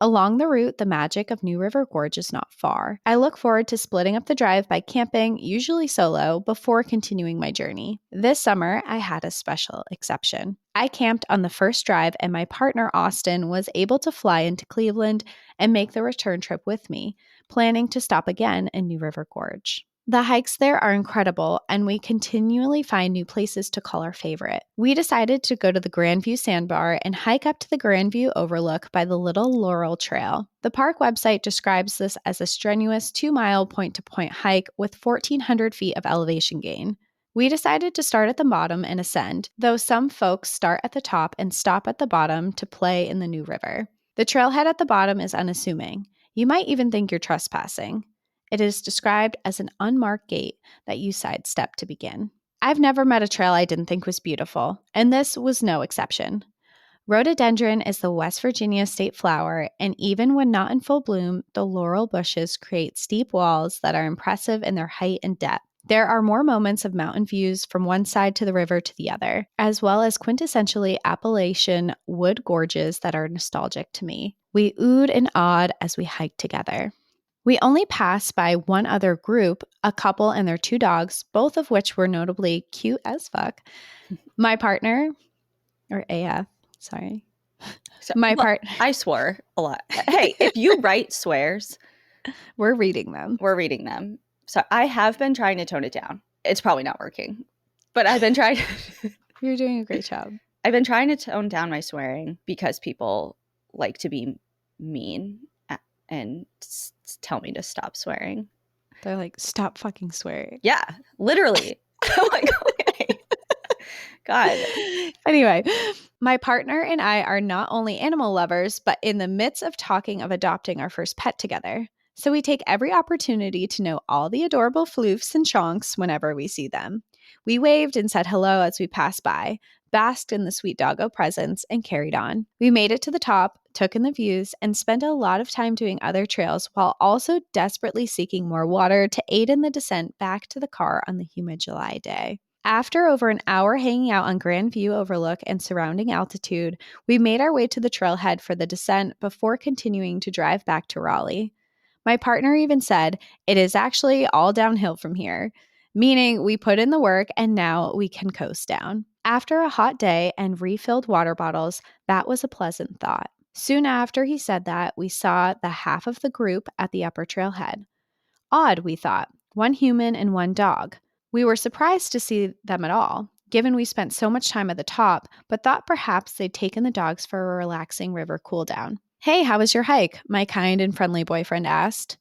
Along the route, the magic of New River Gorge is not far. I look forward to splitting up the drive by camping, usually solo, before continuing my journey. This summer, I had a special exception. I camped on the first drive, and my partner, Austin, was able to fly into Cleveland and make the return trip with me, planning to stop again in New River Gorge. The hikes there are incredible, and we continually find new places to call our favorite. We decided to go to the Grandview Sandbar and hike up to the Grandview Overlook by the Little Laurel Trail. The park website describes this as a strenuous 2-mile point-to-point hike with 1,400 feet of elevation gain. We decided to start at the bottom and ascend, though some folks start at the top and stop at the bottom to play in the New River. The trailhead at the bottom is unassuming. You might even think you're trespassing. It is described as an unmarked gate that you sidestep to begin. I've never met a trail I didn't think was beautiful, and this was no exception. Rhododendron is the West Virginia state flower, and even when not in full bloom, the laurel bushes create steep walls that are impressive in their height and depth. There are more moments of mountain views from one side to the river to the other, as well as quintessentially Appalachian wood gorges that are nostalgic to me. We oohed and awed as we hiked together. We only passed by one other group, a couple and their 2 dogs, both of which were notably cute as fuck. My partner, or AF, sorry. I swore a lot. Hey, if you write swears, we're reading them. We're reading them. So I have been trying to tone it down. It's probably not working, but I've been trying. You're doing a great job. I've been trying to tone down my swearing because people like to be mean and tell me to stop swearing. They're like, stop fucking swearing. Yeah, literally. I'm like, okay. God. Anyway, my partner and I are not only animal lovers, but in the midst of talking of adopting our first pet together. So we take every opportunity to know all the adorable floofs and chonks whenever we see them. We waved and said hello as we passed by, basked in the sweet doggo presence, and carried on. We made it to the top, took in the views, and spent a lot of time doing other trails while also desperately seeking more water to aid in the descent back to the car on the humid July day. After over an hour hanging out on Grandview Overlook and surrounding altitude, we made our way to the trailhead for the descent before continuing to drive back to Raleigh. My partner even said, "It is actually all downhill from here," meaning we put in the work and now we can coast down. After a hot day and refilled water bottles, that was a pleasant thought. Soon after he said that, we saw the half of the group at the upper trailhead. Odd, we thought. 1 human and 1 dog. We were surprised to see them at all, given we spent so much time at the top, but thought perhaps they'd taken the dogs for a relaxing river cool down. "Hey, how was your hike?" my kind and friendly boyfriend asked.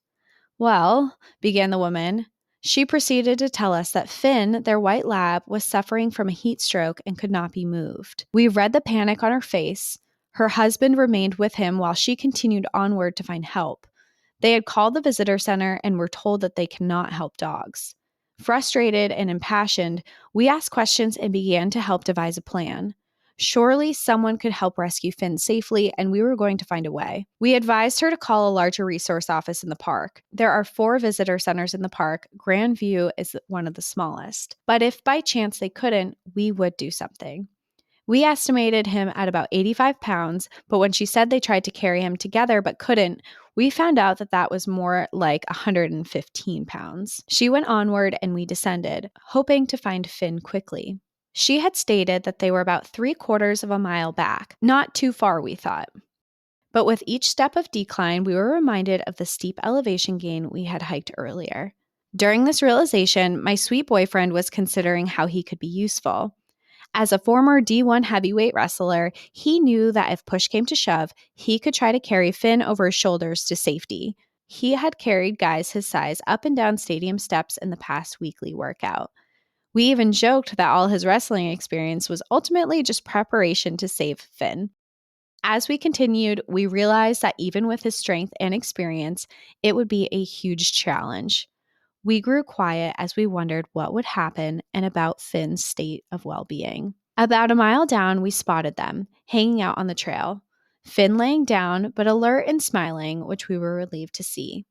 "Well," began the woman. She proceeded to tell us that Finn, their white lab, was suffering from a heat stroke and could not be moved. We read the panic on her face. Her husband remained with him while she continued onward to find help. They had called the visitor center and were told that they cannot help dogs. Frustrated and impassioned, we asked questions and began to help devise a plan. Surely someone could help rescue Finn safely, and we were going to find a way. We advised her to call a larger resource office in the park. There are 4 visitor centers in the park. Grandview is one of the smallest. But if by chance they couldn't, we would do something. We estimated him at about 85 pounds, but when she said they tried to carry him together but couldn't, we found out that that was more like 115 pounds. She went onward and we descended, hoping to find Finn quickly. She had stated that they were about 3/4 of a mile back. Not too far, we thought. But with each step of decline, we were reminded of the steep elevation gain we had hiked earlier. During this realization, my sweet boyfriend was considering how he could be useful. As a former D1 heavyweight wrestler, he knew that if push came to shove, he could try to carry Finn over his shoulders to safety. He had carried guys his size up and down stadium steps in the past weekly workout. We even joked that all his wrestling experience was ultimately just preparation to save Finn. As we continued, we realized that even with his strength and experience, it would be a huge challenge. We grew quiet as we wondered what would happen and about Finn's state of well-being. About a mile down, we spotted them, hanging out on the trail. Finn laying down, but alert and smiling, which we were relieved to see.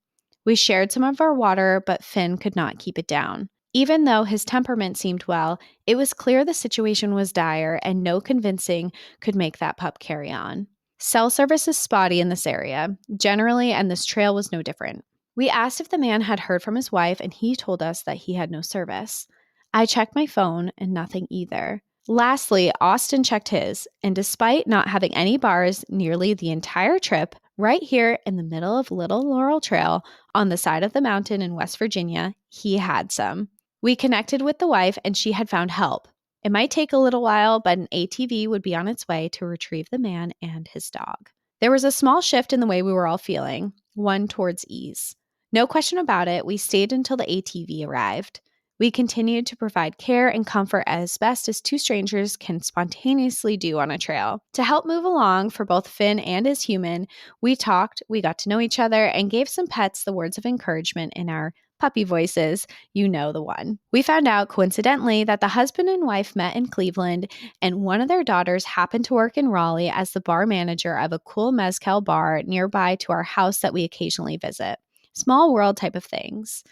We shared some of our water, but Finn could not keep it down. Even though his temperament seemed well, it was clear the situation was dire and no convincing could make that pup carry on. Cell service is spotty in this area, generally, and this trail was no different. We asked if the man had heard from his wife, and he told us that he had no service. I checked my phone, and nothing either. Lastly, Austin checked his, and despite not having any bars nearly the entire trip, right here in the middle of Little Laurel Trail on the side of the mountain in West Virginia, he had some. We connected with the wife, and she had found help. It might take a little while, but an ATV would be on its way to retrieve the man and his dog. There was a small shift in the way we were all feeling, one towards ease. No question about it, we stayed until the ATV arrived. We continued to provide care and comfort as best as two strangers can spontaneously do on a trail. To help move along for both Finn and his human, we talked, we got to know each other, and gave some pets the words of encouragement in our puppy voices, you know the one. We found out, coincidentally, that the husband and wife met in Cleveland, and one of their daughters happened to work in Raleigh as the bar manager of a cool mezcal bar nearby to our house that we occasionally visit. Small world type of things.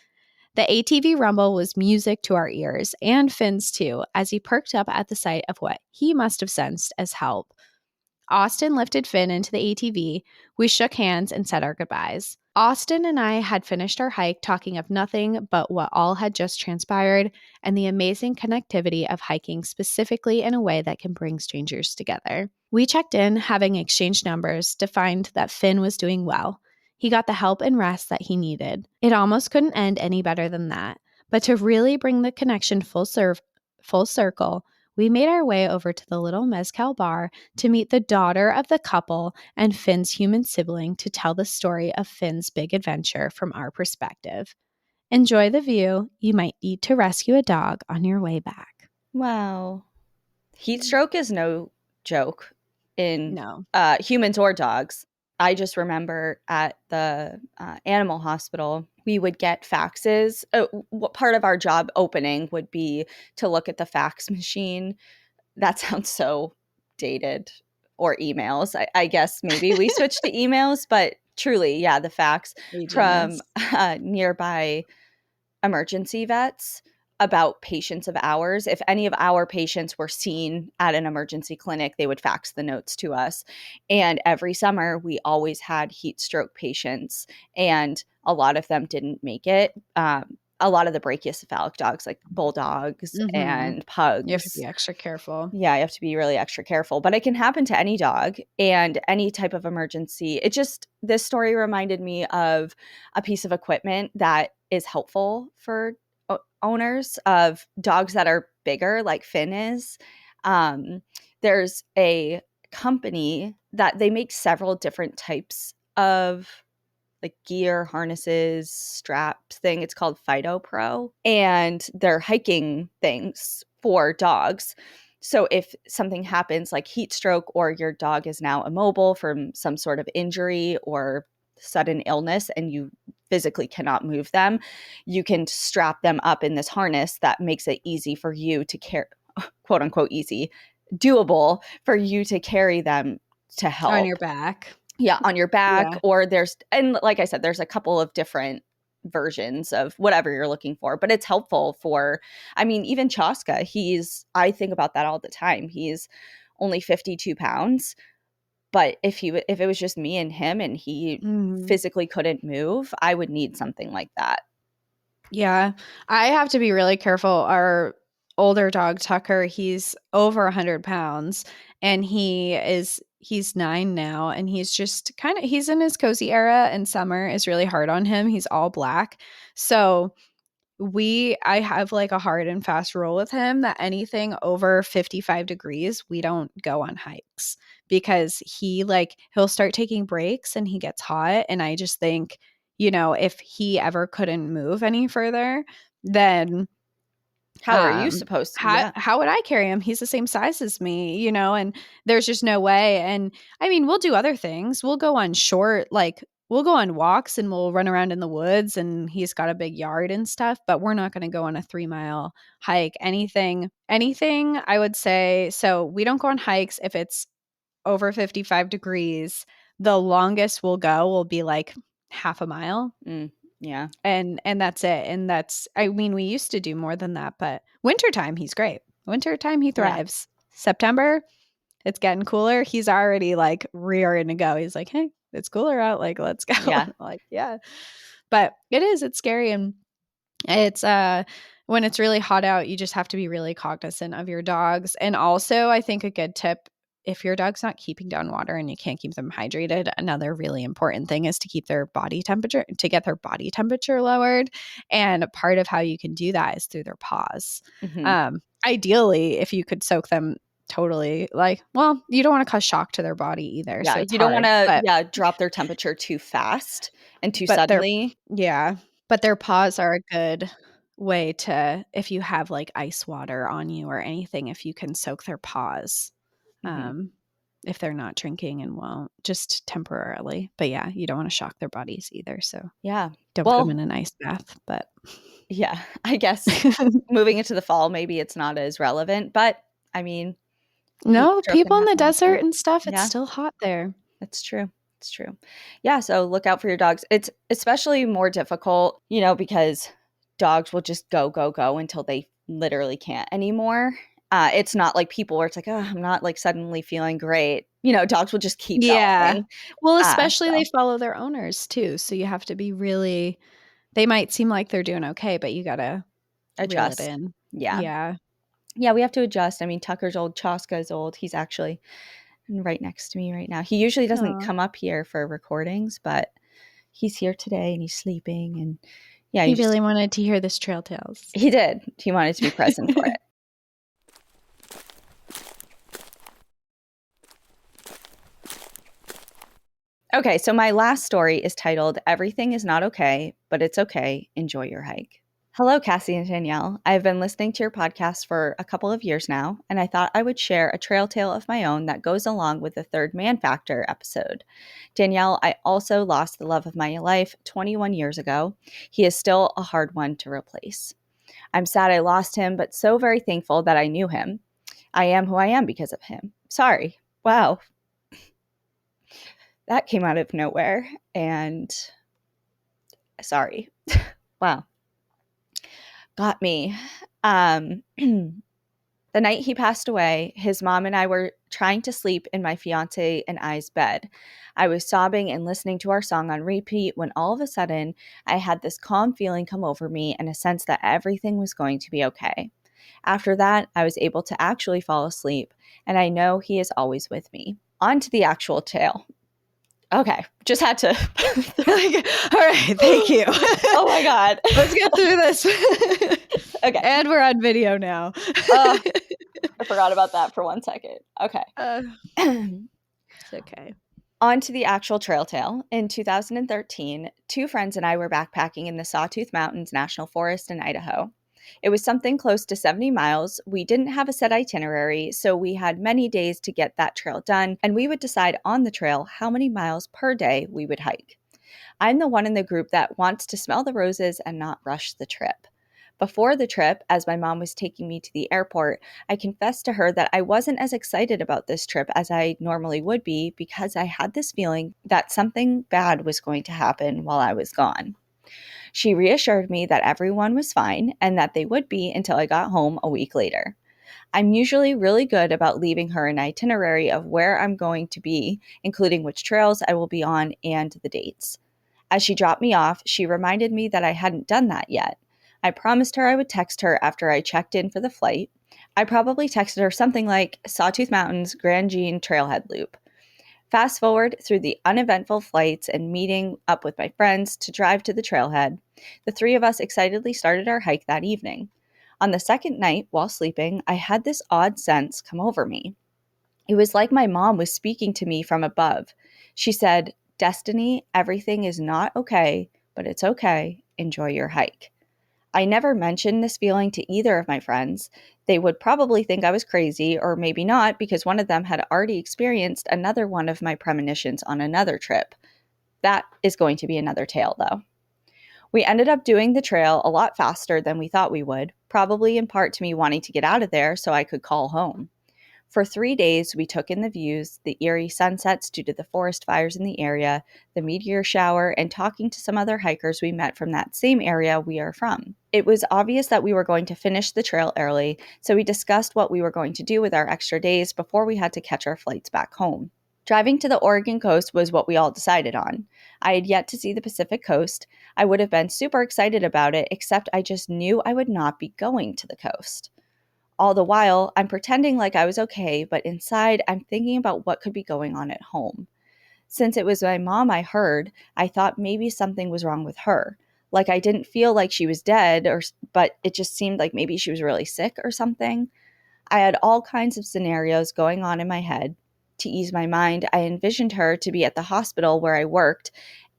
The ATV rumble was music to our ears, and Finn's too, as he perked up at the sight of what he must have sensed as help. Austin lifted Finn into the ATV. We shook hands and said our goodbyes. Austin and I had finished our hike talking of nothing but what all had just transpired and the amazing connectivity of hiking specifically in a way that can bring strangers together. We checked in, having exchanged numbers, to find that Finn was doing well. He got the help and rest that he needed. It almost couldn't end any better than that. But to really bring the connection full circle, we made our way over to the little mezcal bar to meet the daughter of the couple and Finn's human sibling to tell the story of Finn's big adventure from our perspective. Enjoy the view. You might need to rescue a dog on your way back. Wow. Heat stroke is no joke in No. humans or dogs. I just remember at the animal hospital, we would get faxes. What part of our job opening would be to look at the fax machine. That sounds so dated. Or emails. I guess maybe we switched to emails, but truly, yeah, the fax from nearby emergency vets about patients of ours. If any of our patients were seen at an emergency clinic, they would fax the notes to us. And every summer, we always had heat stroke patients, and a lot of them didn't make it. A lot of the brachycephalic dogs, like bulldogs and pugs. You have to be extra careful. Yeah, you have to be really extra careful. But it can happen to any dog and any type of emergency. This story reminded me of a piece of equipment that is helpful for owners of dogs that are bigger, like Finn is. There's a company that they make several different types of like gear, harnesses, straps thing. It's called PhytoPro, and they're hiking things for dogs. So if something happens like heat stroke, or your dog is now immobile from some sort of injury or sudden illness and you physically cannot move them, you can strap them up in this harness that makes it easy for you to carry, quote unquote easy, doable for you to carry them to help. On your back. Yeah, on your back. Yeah. Or and like I said, there's a couple of different versions of whatever you're looking for, but it's helpful for, I mean, even Chaska, I think about that all the time. He's only 52 pounds, but if it was just me and him and he physically couldn't move, I would need something like that. Yeah, I have to be really careful. Our older dog, Tucker, he's over 100 pounds, and he's 9 now, and he's just he's in his cozy era, and summer is really hard on him. He's all black. So I have like a hard and fast rule with him that anything over 55 degrees, we don't go on hikes, because he'll start taking breaks and he gets hot. And I just think, if he ever couldn't move any further, then how are you supposed to? How would I carry him? He's the same size as me, and there's just no way. And I mean, we'll do other things. We'll go on we'll go on walks and we'll run around in the woods, and he's got a big yard and stuff, but we're not going to go on a 3-mile hike. Anything I would say. So we don't go on hikes if it's over 55 degrees. The longest we'll go will be like half a mile. Yeah. And that's it. And that's, I mean, we used to do more than that, but wintertime, he's great. Wintertime, he Yeah. thrives. September, it's getting cooler. He's already like rearing to go. He's like, hey, it's cooler out. Like, let's go. Yeah. Like, yeah. But it's scary. And it's, when it's really hot out, you just have to be really cognizant of your dogs. And also, I think a good tip, if your dog's not keeping down water and you can't keep them hydrated, another really important thing is to keep their body temperature, to get their body temperature lowered. And part of how you can do that is through their paws. Mm-hmm. Ideally, if you could soak them totally, like, well, you don't want to cause shock to their body either. Yeah. So it's You don't want hard, to, drop their temperature too fast and too but they're, suddenly. yeah, but their paws are a good way to, if you have like ice water on you or anything, if you can soak their paws, Mm-hmm. if they're not drinking and won't, just temporarily. But yeah, you don't want to shock their bodies either. So Yeah. don't put them Well, in an ice bath. But yeah, I guess moving into the fall, maybe it's not as relevant, but I mean, heat no, stroke can people in the happen. So, desert and stuff, it's yeah, still hot there. that's true. It's true. Yeah. So look out for your dogs. It's especially more difficult, because dogs will just go, go, go until they literally can't anymore. It's not like people where it's like, oh, I'm not like suddenly feeling great. Dogs will just keep Yeah. going. Well, especially they So follow their owners too. So you have to be really, they might seem like they're doing okay, but you got to reel it adjust. in. Yeah. Yeah. Yeah. We have to adjust. I mean, Tucker's old, Chaska's old. He's actually right next to me right now. He usually doesn't Aw. come up here for recordings, but he's here today and he's sleeping. And yeah, He really wanted to hear this Trail Tales. he did. He wanted to be present for it. Okay, so my last story is titled Everything is Not Okay, but It's Okay. Enjoy Your Hike. Hello, Cassie and Danielle. I've been listening to your podcast for a couple of years now, and I thought I would share a trail tale of my own that goes along with the Third Man Factor episode. Danielle, I also lost the love of my life 21 years ago. He is still a hard one to replace. I'm sad I lost him, but so very thankful that I knew him. I am who I am because of him. Sorry. Wow. That came out of nowhere, and sorry. Wow. Got me. The night he passed away, his mom and I were trying to sleep in my fiance and I's bed. I was sobbing and listening to our song on repeat when all of a sudden I had this calm feeling come over me and a sense that everything was going to be okay. After that, I was able to actually fall asleep, and I know he is always with me. On to the actual tale. Okay, just had to. All right, thank you. Oh my God. Let's get through this. Okay. And we're on video now. I forgot about that for 1 second. Okay. It's okay. On to the actual trail tale. In 2013, two friends and I were backpacking in the Sawtooth Mountains National Forest in Idaho. It was something close to 70 miles. We didn't have a set itinerary, so we had many days to get that trail done, and we would decide on the trail how many miles per day we would hike. I'm the one in the group that wants to smell the roses and not rush the trip. Before the trip, as my mom was taking me to the airport, I confessed to her that I wasn't as excited about this trip as I normally would be because I had this feeling that something bad was going to happen while I was gone. She reassured me that everyone was fine and that they would be until I got home a week later. I'm usually really good about leaving her an itinerary of where I'm going to be, including which trails I will be on and the dates. As she dropped me off, she reminded me that I hadn't done that yet. I promised her I would text her after I checked in for the flight. I probably texted her something like Sawtooth Mountains Grand Jean Trailhead Loop. Fast forward through the uneventful flights and meeting up with my friends to drive to the trailhead, the three of us excitedly started our hike that evening. On the second night, while sleeping, I had this odd sense come over me. It was like my mom was speaking to me from above. She said, "Destiny, everything is not okay, but it's okay. Enjoy your hike." I never mentioned this feeling to either of my friends. They would probably think I was crazy, or maybe not, because one of them had already experienced another one of my premonitions on another trip. That is going to be another tale, though. We ended up doing the trail a lot faster than we thought we would, probably in part to me wanting to get out of there so I could call home. For 3 days, we took in the views, the eerie sunsets due to the forest fires in the area, the meteor shower, and talking to some other hikers we met from that same area we are from. It was obvious that we were going to finish the trail early, so we discussed what we were going to do with our extra days before we had to catch our flights back home. Driving to the Oregon coast was what we all decided on. I had yet to see the Pacific coast. I would have been super excited about it, except I just knew I would not be going to the coast. All the while, I'm pretending like I was okay, but inside, I'm thinking about what could be going on at home. Since it was my mom I heard, I thought maybe something was wrong with her. Like I didn't feel like she was dead, but it just seemed like maybe she was really sick or something. I had all kinds of scenarios going on in my head. To ease my mind, I envisioned her to be at the hospital where I worked,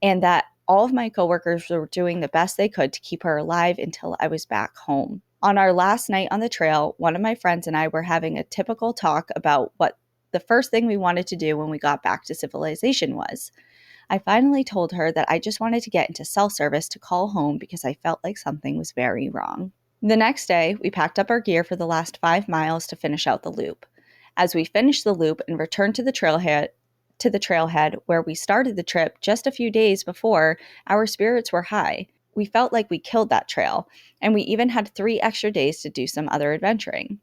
and that all of my coworkers were doing the best they could to keep her alive until I was back home. On our last night on the trail, one of my friends and I were having a typical talk about what the first thing we wanted to do when we got back to civilization was. I finally told her that I just wanted to get into cell service to call home because I felt like something was very wrong. The next day, we packed up our gear for the last 5 miles to finish out the loop. As we finished the loop and returned to the trailhead where we started the trip just a few days before, our spirits were high. We felt like we killed that trail, and we even had 3 extra days to do some other adventuring.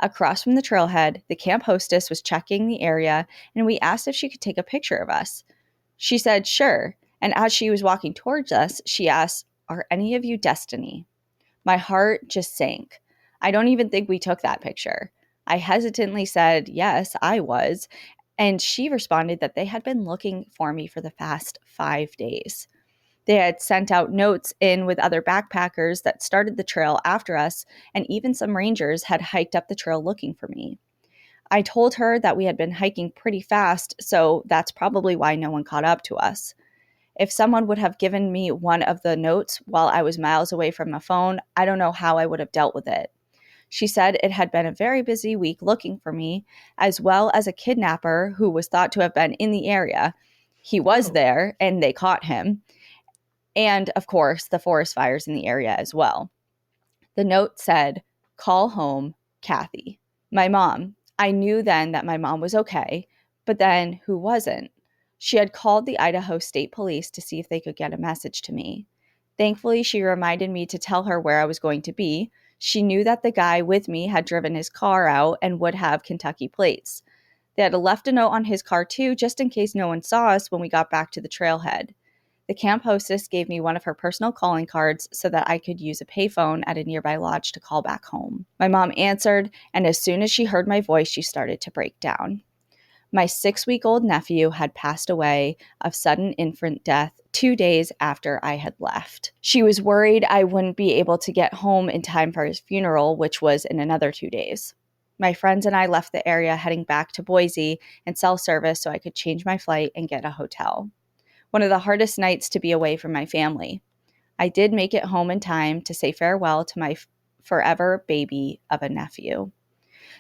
Across from the trailhead, the camp hostess was checking the area, and we asked if she could take a picture of us. She said, sure, and as she was walking towards us, she asked, "Are any of you Destiny?" My heart just sank. I don't even think we took that picture. I hesitantly said, yes, I was, and she responded that they had been looking for me for the past 5 days. They had sent out notes in with other backpackers that started the trail after us, and even some rangers had hiked up the trail looking for me. I told her that we had been hiking pretty fast, so that's probably why no one caught up to us. If someone would have given me one of the notes while I was miles away from my phone, I don't know how I would have dealt with it. She said it had been a very busy week looking for me, as well as a kidnapper who was thought to have been in the area. He was there, and they caught him. And, of course, the forest fires in the area as well. The note said, "Call home, Kathy." My mom. I knew then that my mom was okay, but then who wasn't? She had called the Idaho State Police to see if they could get a message to me. Thankfully, she reminded me to tell her where I was going to be. She knew that the guy with me had driven his car out and would have Kentucky plates. They had left a note on his car too, just in case no one saw us when we got back to the trailhead. The camp hostess gave me one of her personal calling cards so that I could use a payphone at a nearby lodge to call back home. My mom answered, and as soon as she heard my voice, she started to break down. My 6-week-old nephew had passed away of sudden infant death 2 days after I had left. She was worried I wouldn't be able to get home in time for his funeral, which was in another 2 days. My friends and I left the area heading back to Boise and cell service so I could change my flight and get a hotel. One of the hardest nights to be away from my family. I did make it home in time to say farewell to my forever baby of a nephew.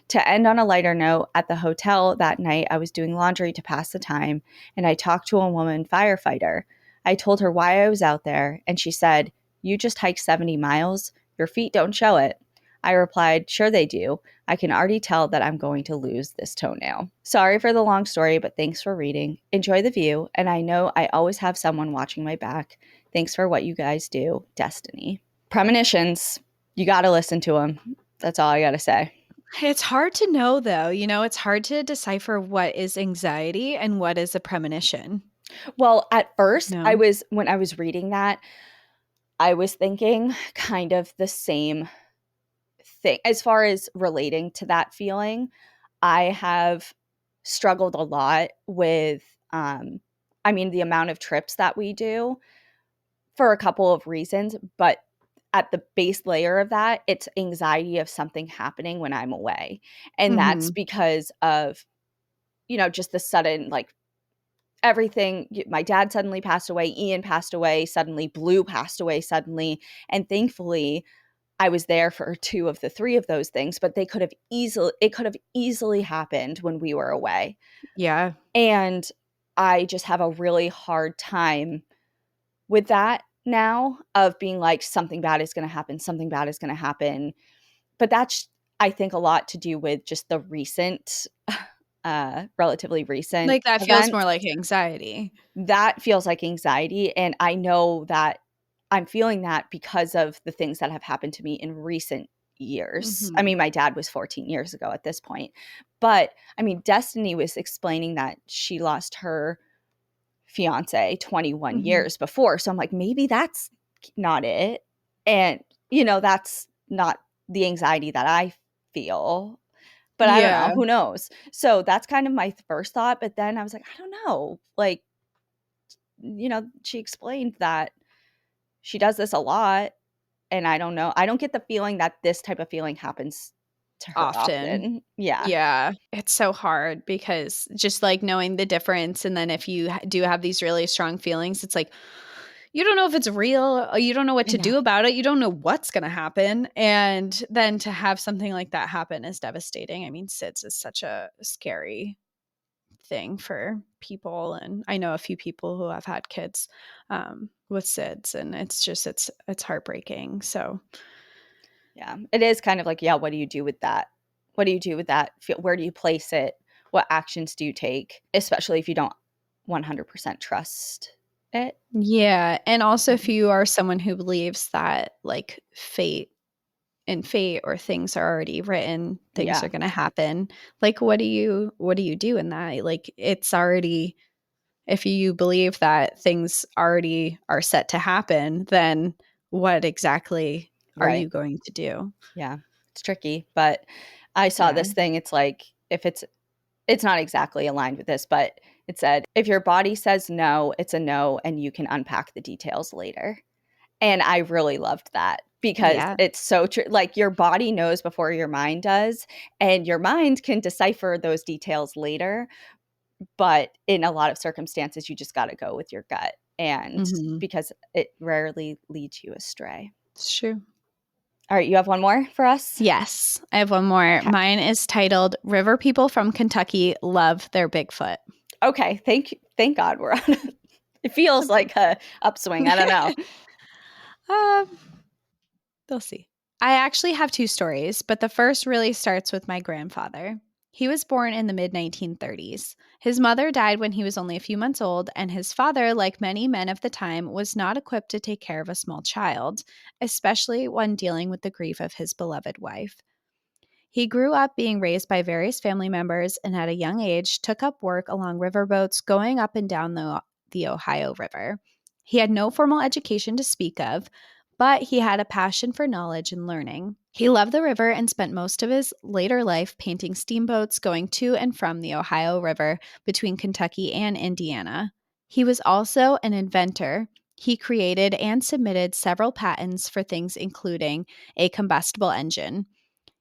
To end on a lighter note, at the hotel that night, I was doing laundry to pass the time, and I talked to a woman firefighter. I told her why I was out there, and she said, "You just hiked 70 miles? Your feet don't show it." I replied, "Sure they do. I can already tell that I'm going to lose this toenail." Sorry for the long story, but thanks for reading. Enjoy the view, and I know I always have someone watching my back. Thanks for what you guys do, Destiny. Premonitions. You got to listen to them. That's all I got to say. It's hard to know, though. It's hard to decipher what is anxiety and what is a premonition. Well, at first, No. when I was reading that, I was thinking kind of the same thing as far as relating to that feeling. I have struggled a lot with, the amount of trips that we do for a couple of reasons, but at the base layer of that, it's anxiety of something happening when I'm away. And that's because of, just the sudden, like, everything. My dad suddenly passed away, Ian passed away suddenly, Blue passed away suddenly, and thankfully I was there for 2 of the 3 of those things, but it could have easily happened when we were away. Yeah. And I just have a really hard time with that now, of being like, something bad is going to happen, something bad is going to happen. But I think a lot to do with just the recent, relatively recent Like, that feels more events. like anxiety. That feels like anxiety, and I know that I'm feeling that because of the things that have happened to me in recent years. I Mhm. mean, my dad was 14 years ago at this point. But I mean, Destiny was explaining that she lost her fiance 21 Mhm. years before. So I'm like, maybe that's not it. And, that's not the anxiety that I feel. But I don't know. Yeah. Who knows? So that's kind of my first thought. But then I was like, I don't know. Like, she explained that she does this a lot. And I don't know. I don't get the feeling that this type of feeling happens to her Often. often. Yeah. Yeah, it's so hard because just, like, knowing the difference, and then if you do have these really strong feelings, it's like, you don't know if it's real, or you don't know what I to know. do about it, you don't know what's gonna happen, and then to have something like that happen is devastating. I mean, SIDS is such a scary thing for people, and I know a few people who have had kids, with SIDS, and it's just it's heartbreaking, so Yeah. It is kind of like, yeah, what do you do with that? What do you do with that? Where do you place it? What actions do you take? Especially if you don't 100% trust it. yeah, and also if Mhm. you are someone who believes that, like, fate or things are already written, things Yeah. are gonna happen, like, what do you do in that? Like, it's already if you believe that things already are set to happen, then what exactly are Right. you going to do? Yeah. It's tricky. But I saw Yeah. this thing. It's like, if it's not exactly aligned with this, but it said, if your body says no, it's a no, and you can unpack the details later. And I really loved that because Yeah. it's so true. Like, your body knows before your mind does, and your mind can decipher those details later. But in a lot of circumstances, you just got to go with your gut. And Mhm. because it rarely leads you astray. It's true. All right, you have one more for us? Yes, I have one more. Okay. Mine is titled "River People from Kentucky Love Their Bigfoot." Okay. Thank God we're on. It feels like a upswing. I don't know. Um, they'll see. I actually have two stories, but the first really starts with my grandfather. He was born in the mid 1930s. His mother died when he was only a few months old, and his father, like many men of the time, was not equipped to take care of a small child, especially when dealing with the grief of his beloved wife. He grew up being raised by various family members and at a young age took up work along riverboats going up and down the Ohio River. He had no formal education to speak of, but he had a passion for knowledge and learning. He loved the river and spent most of his later life painting steamboats going to and from the Ohio River between Kentucky and Indiana. He was also an inventor. He created and submitted several patents for things including a combustible engine.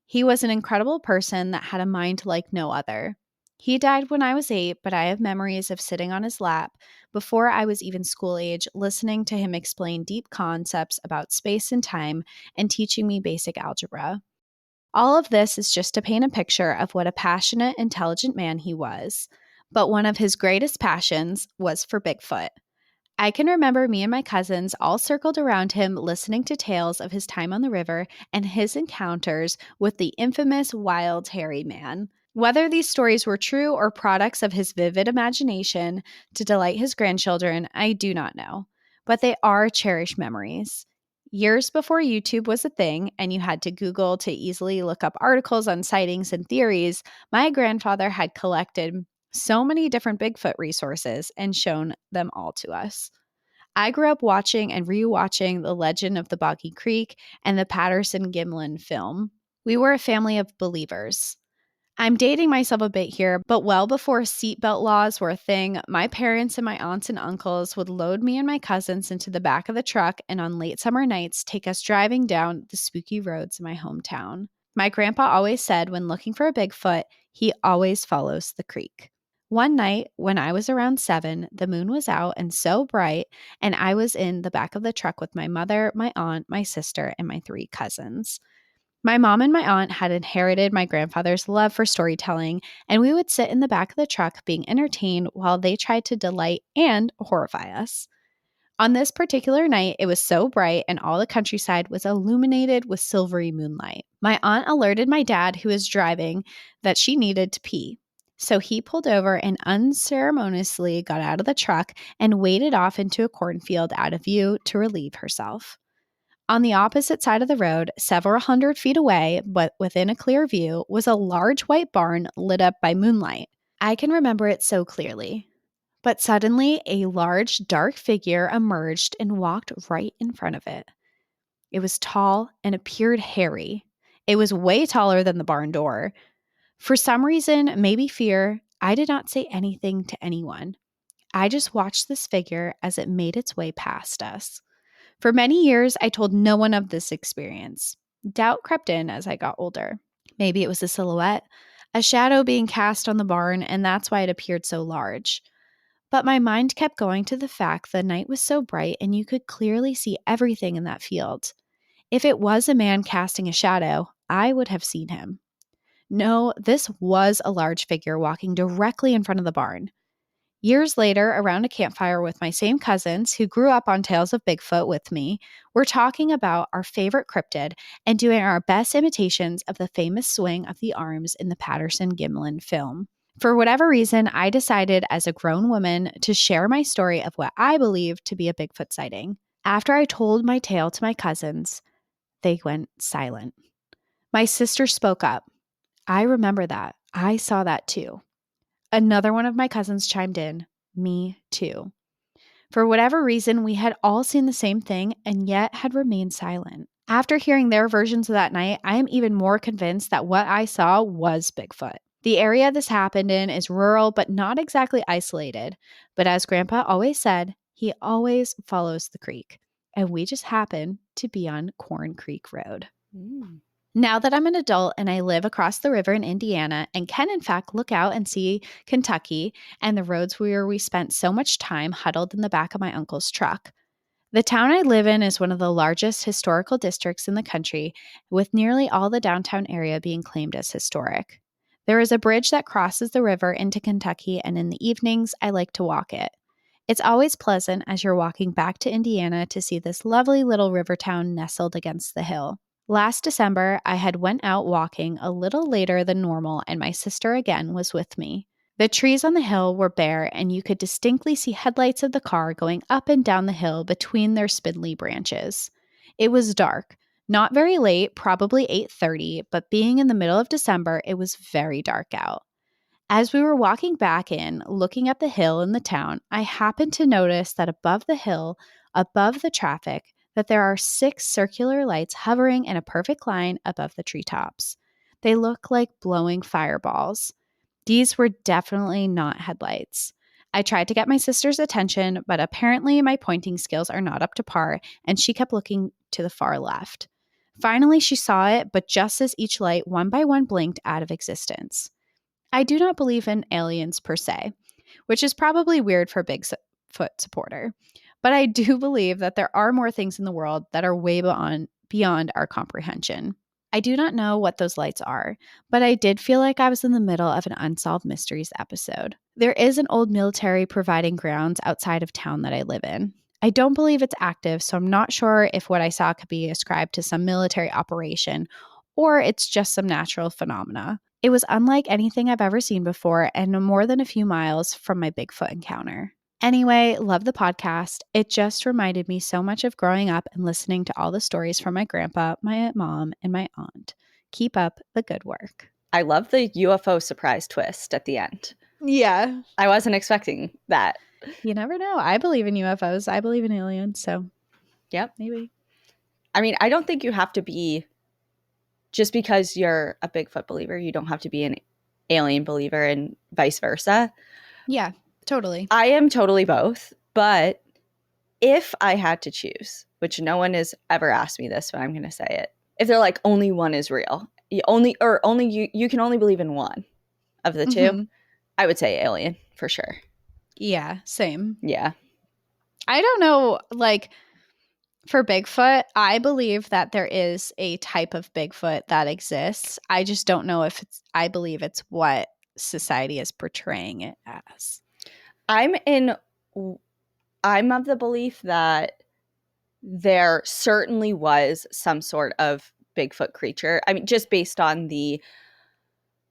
He was an incredible person that had a mind like no other. He died when I was 8, but I have memories of sitting on his lap before I was even school age, listening to him explain deep concepts about space and time and teaching me basic algebra. All of this is just to paint a picture of what a passionate, intelligent man he was. But one of his greatest passions was for Bigfoot. I can remember me and my cousins all circled around him listening to tales of his time on the river and his encounters with the infamous wild hairy man. Whether these stories were true or products of his vivid imagination to delight his grandchildren, I do not know. But they are cherished memories. Years before YouTube was a thing and you had to Google to easily look up articles on sightings and theories, my grandfather had collected so many different Bigfoot resources and shown them all to us. I grew up watching and rewatching The Legend of the Boggy Creek and the Patterson Gimlin film. We were a family of believers. I'm dating myself a bit here, but well before seatbelt laws were a thing, my parents and my aunts and uncles would load me and my cousins into the back of the truck and on late summer nights take us driving down the spooky roads in my hometown. My grandpa always said when looking for a Bigfoot, he always follows the creek. One night, when I was around 7, the moon was out and so bright, and I was in the back of the truck with my mother, my aunt, my sister, and my 3 cousins. My mom and my aunt had inherited my grandfather's love for storytelling, and we would sit in the back of the truck being entertained while they tried to delight and horrify us. On this particular night, it was so bright and all the countryside was illuminated with silvery moonlight. My aunt alerted my dad, who was driving, that she needed to pee. So he pulled over and unceremoniously got out of the truck and waded off into a cornfield out of view to relieve herself. On the opposite side of the road, several hundred feet away, but within a clear view, was a large white barn lit up by moonlight. I can remember it so clearly. But suddenly, a large, dark figure emerged and walked right in front of it. It was tall and appeared hairy. It was way taller than the barn door. For some reason, maybe fear, I did not say anything to anyone. I just watched this figure as it made its way past us. For many years, I told no one of this experience. Doubt crept in as I got older. Maybe it was a silhouette, a shadow being cast on the barn, and that's why it appeared so large. But my mind kept going to the fact the night was so bright and you could clearly see everything in that field. If it was a man casting a shadow, I would have seen him. No, this was a large figure walking directly in front of the barn. Years later, around a campfire with my same cousins who grew up on tales of Bigfoot with me, we're talking about our favorite cryptid and doing our best imitations of the famous swing of the arms in the Patterson Gimlin film. For whatever reason, I decided as a grown woman to share my story of what I believe to be a Bigfoot sighting. After I told my tale to my cousins, they went silent. My sister spoke up. I remember that. I saw that too. Another one of my cousins chimed in. Me too. For whatever reason, we had all seen the same thing and yet had remained silent. After hearing their versions of that night, I am even more convinced that what I saw was Bigfoot. The area this happened in is rural, but not exactly isolated. But as Grandpa always said, he always follows the creek. And we just happen to be on Corn Creek Road. Now that I'm an adult and I live across the river in Indiana and can in fact look out and see Kentucky and the roads where we spent so much time huddled in the back of my uncle's truck. The town I live in is one of the largest historical districts in the country, with nearly all the downtown area being claimed as historic. There is a bridge that crosses the river into Kentucky, and in the evenings, I like to walk it. It's always pleasant as you're walking back to Indiana to see this lovely little river town nestled against the hill. Last December, I had went out walking a little later than normal, and my sister again was with me. The trees on the hill were bare, and you could distinctly see headlights of the car going up and down the hill between their spindly branches. It was dark, not very late, probably 8:30, but being in the middle of December, it was very dark out. As we were walking back in, looking up the hill in the town, I happened to notice that above the hill, above the traffic, that there are 6 circular lights hovering in a perfect line above the treetops. They look like blowing fireballs. These were definitely not headlights. I tried to get my sister's attention, but apparently my pointing skills are not up to par, and she kept looking to the far left. Finally, she saw it, but just as each light one by one blinked out of existence. I do not believe in aliens per se, which is probably weird for a Bigfoot supporter, but I do believe that there are more things in the world that are way beyond our comprehension. I do not know what those lights are, but I did feel like I was in the middle of an Unsolved Mysteries episode. There is an old military providing grounds outside of town that I live in. I don't believe it's active, so I'm not sure if what I saw could be ascribed to some military operation or it's just some natural phenomena. It was unlike anything I've ever seen before and more than a few miles from my Bigfoot encounter. Anyway, love the podcast. It just reminded me so much of growing up and listening to all the stories from my grandpa, my mom, and my aunt. Keep up the good work. I love the UFO surprise twist at the end. Yeah. I wasn't expecting that. You never know. I believe in UFOs. I believe in aliens, so Yep. maybe. I mean, I don't think you have to be, just because you're a Bigfoot believer, you don't have to be an alien believer and vice versa. Yeah, totally. I am totally both, but if I had to choose, which no one has ever asked me this, but I'm going to say it. If they're like, only one is real, you can only believe in one of the two, I would say alien for sure. Yeah, same. Yeah. I don't know, like, for Bigfoot, I believe that there is a type of Bigfoot that exists. I just don't know if I believe it's what society is portraying it as. I'm in I'm of the belief that there certainly was some sort of Bigfoot creature. I mean, just based on the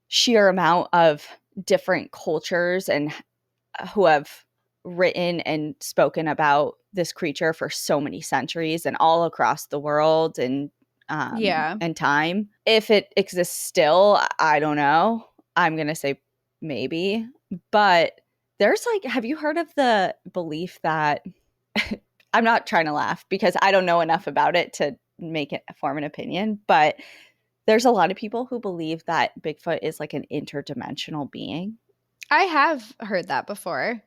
sheer amount of different cultures and who have written and spoken about this creature for so many centuries and all across the world and time. If it exists still, I don't know. I'm going to say maybe. But there's like, have you heard of the belief that I'm not trying to laugh because I don't know enough about it to make it form an opinion, but there's a lot of people who believe that Bigfoot is like an interdimensional being. I have heard that before.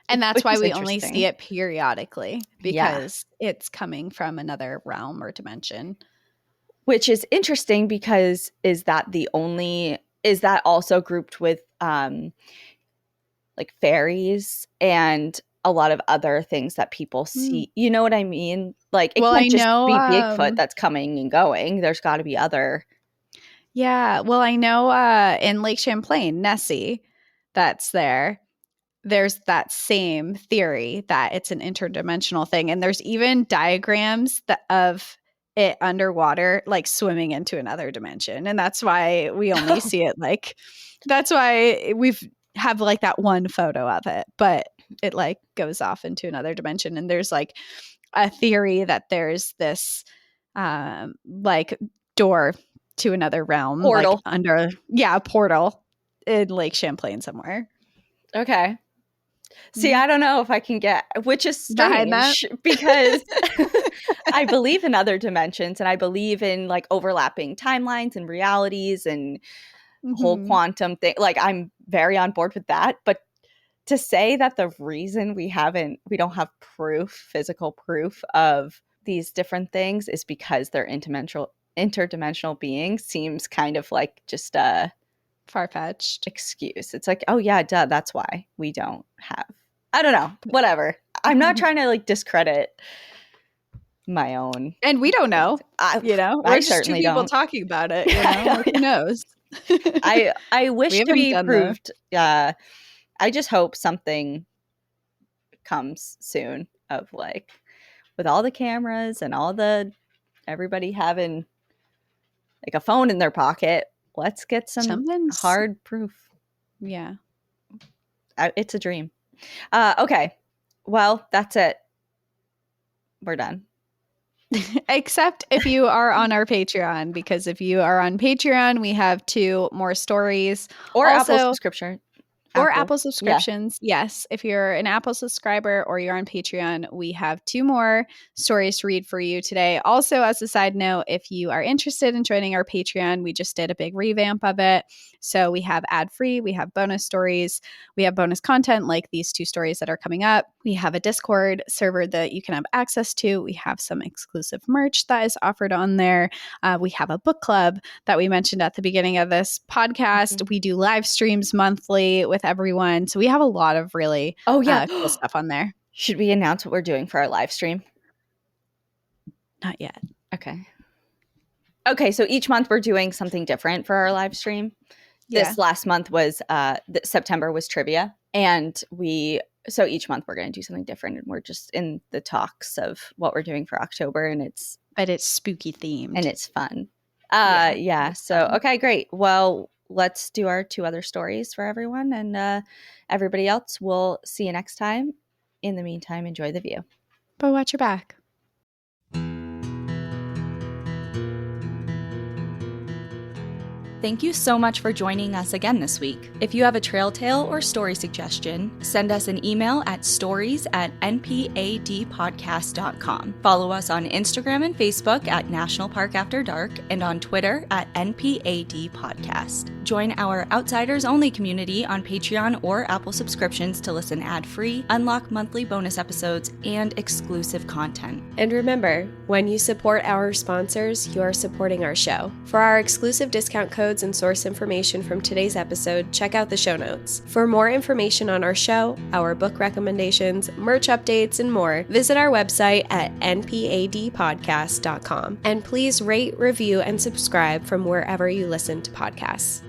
And that's why we only see it periodically, because it's coming from another realm or dimension. Which is interesting because is that also grouped with like fairies and a lot of other things that people see? You know what I mean? Like it can't just be Bigfoot that's coming and going. There's got to be other. Yeah. Well, I know in Lake Champlain, Nessie, that's there. There's that same theory that it's an interdimensional thing. And there's even diagrams of it underwater, like swimming into another dimension. And that's why we only see it that's why have like that one photo of it, but it like goes off into another dimension. And there's like a theory that there's this like door to another realm. Portal. Like a portal in Lake Champlain somewhere. Okay. See, I don't know if I can get, which is strange because I believe in other dimensions and I believe in like overlapping timelines and realities and whole quantum thing. Like I'm very on board with that. But to say that the reason we don't have physical proof of these different things is because they're interdimensional beings seems kind of like just a far-fetched excuse. It's like, oh yeah, duh, that's why we don't have. I don't know. Whatever. I'm not trying to like discredit my own. And we don't know. We're just two people talking about it. Who knows? I wish to be proved. I just hope something comes soon of like with all the cameras and everybody having like a phone in their pocket. Let's get some hard proof. Yeah. It's a dream. Okay. Well, that's it. We're done. Except if you are on our Patreon, because if you are on Patreon, we have 2 more stories. Or also, Apple subscription. Or Apple subscriptions. Yeah. Yes. If you're an Apple subscriber or you're on Patreon, we have 2 more stories to read for you today. Also, as a side note, if you are interested in joining our Patreon, we just did a big revamp of it. So we have ad-free, we have bonus stories, we have bonus content like these 2 stories that are coming up. We have a Discord server that you can have access to. We have some exclusive merch that is offered on there. We have a book club that we mentioned at the beginning of this podcast. We do live streams monthly with everyone. So we have a lot of really cool stuff on there. Should we announce what we're doing for our live stream? Not yet. Okay. So each month we're doing something different for our live stream. This last month was September was trivia. And so each month we're going to do something different. And we're just in the talks of what we're doing for October. But it's spooky themed. And it's fun. So, okay, great. Well, let's do our 2 other stories for everyone, and everybody else, we'll see you next time. In the meantime, enjoy the view. But watch your back. Thank you so much for joining us again this week. If you have a trail tale or story suggestion, send us an email at stories@npadpodcast.com. Follow us on Instagram and Facebook at National Park After Dark and on Twitter at NPAD Podcast. Join our Outsiders Only community on Patreon or Apple subscriptions to listen ad-free, unlock monthly bonus episodes, and exclusive content. And remember, when you support our sponsors, you are supporting our show. For our exclusive discount codes and source information from today's episode, check out the show notes. For more information on our show, our book recommendations, merch updates, and more, visit our website at npadpodcast.com. And please rate, review, and subscribe from wherever you listen to podcasts.